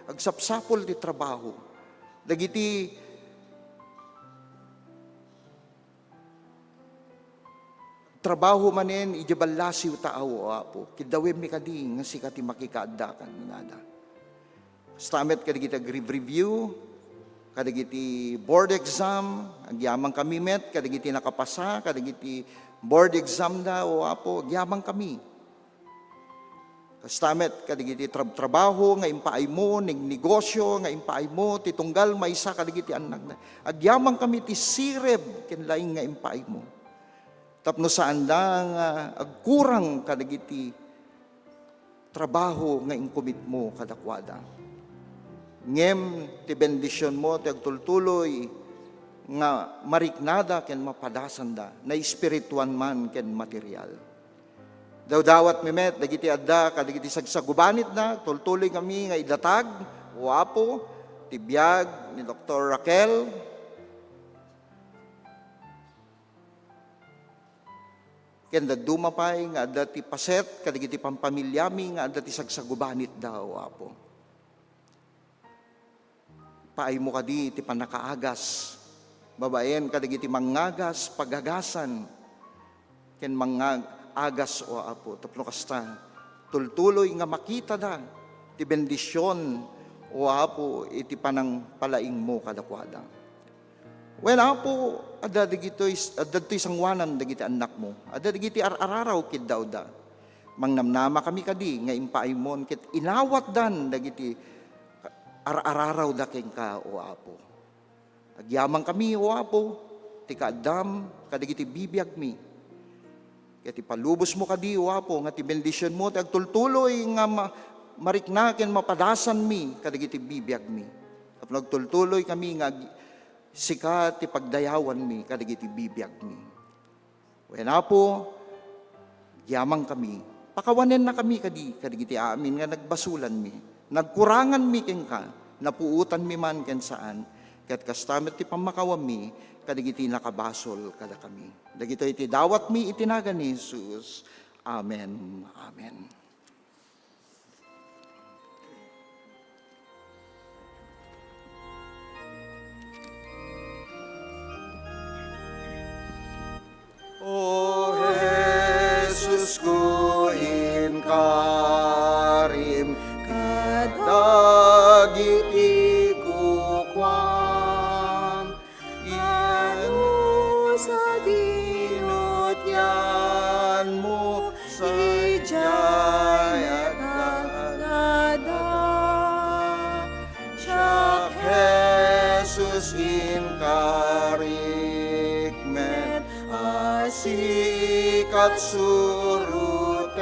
agsapsapol ti trabaho. Dagiti trabaho manen ijabalasiw tao Apo. Kidawem mi kadi nga sikati makikaadda kan nada. Stamet kadagiti review, kadagiti board exam, agyamang kami met, kadagiti nakapasa, kadagiti board exam da o Apo, agyamang kami. Kastamet kadagiti trabaho nga impaay mo, negosyo nga impaay mo, titunggal maysa kadagiti anak na. Agyamang kami ti sireb ken laing nga impaay mo. Tapno saan da nga agkurang kadagiti trabaho nga inkumit mo kadakwada. Ngem ti bendisyon mo ti agtultuloy nga mariknada ken mapadasan da na espirituan man ken material. Dawdawat mi met, dagiti adda, kadagiti sagsagubanit na, tultuloy kami nga idatag, o Apo, tibiyag ni Dr. Raquel. Kenda dumapay nga adda ti paset, kadagiti pampamilyami nga adda ti sagsagubanit daw, Apo. Paay mo kadi ti panakaagas, babaen kadagiti mangagas, pagagasan, ken agas o Apo, tapno kasta, tultuloy nga makita da, ti bendisyon o Apo, iti panang palaing mo kadakwada. When Apo, adda dito'y sangwanan dagiti anak mo, adda dagiti araraw kid daw da, mangnamnama kami kadi, nga impaimon, kit inawat dan dagiti araraw da ken ka o Apo. Agyamang kami o Apo, ti kaadam, kadagiti bibiyag mi, kaya ti palubos mo kadi, o Apo, nga ti bendisyon mo, ti agtultuloy nga mariknaken mapadasan mi, kadagiti bibiyag mi. At nagtultuloy kami nga sika ti pagdayawan mi, kadagiti bibiyag mi. When Apo, yamang kami, pakawanen na kami kadagiti amin nga nagbasulan mi, nagkurangan mi ken ka, napuutan mi man ken saan, kaya't kastamet ti pamakawam mi, kadagiti nakabasol kada kami. Dagito iti dawat mi itinagan ni Jesus. Amen. Amen. O Jesus ko in karim kada Jesus encouragement, asikat suruten,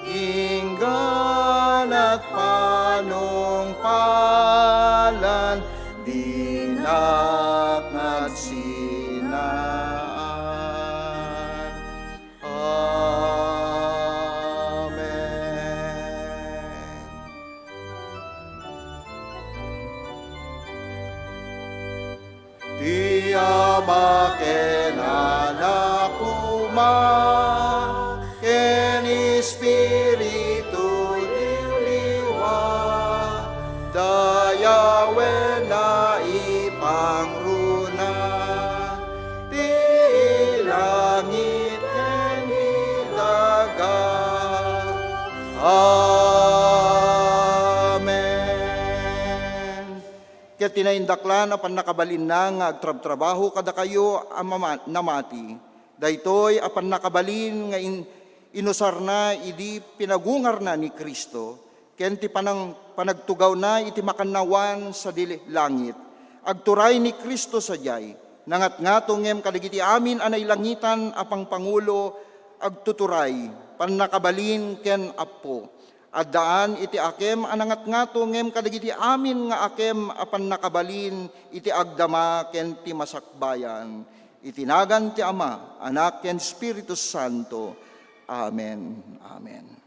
inggan at panungpalan, dinak at sinaan. Amen. Di ama ken anak kuma, ken Espiritu liwa, dayawen na ipangruna, di langit ken idaga. Amen. Kaya tinaindaklan na panakabalin na nga agtrab-trabaho kada kayo namati. Daytoy apan nakabalin nga inusar na idi pinagungar na ni Kristo. Ken ti panagtugaw na iti makannawan sa langit. Agturay ni Kristo sadyay. Nangat-ngato ngem kaligiti amin anay langitan apang Pangulo agtuturay. Panakabalin ken apo. Addaan iti akem anangat ngato ngem kadagiti amin nga akem apan nakabalin iti agdama ken ti masakbayan. Itinagan ti Ama, Anak ken Espiritu Santo. Amen. Amen.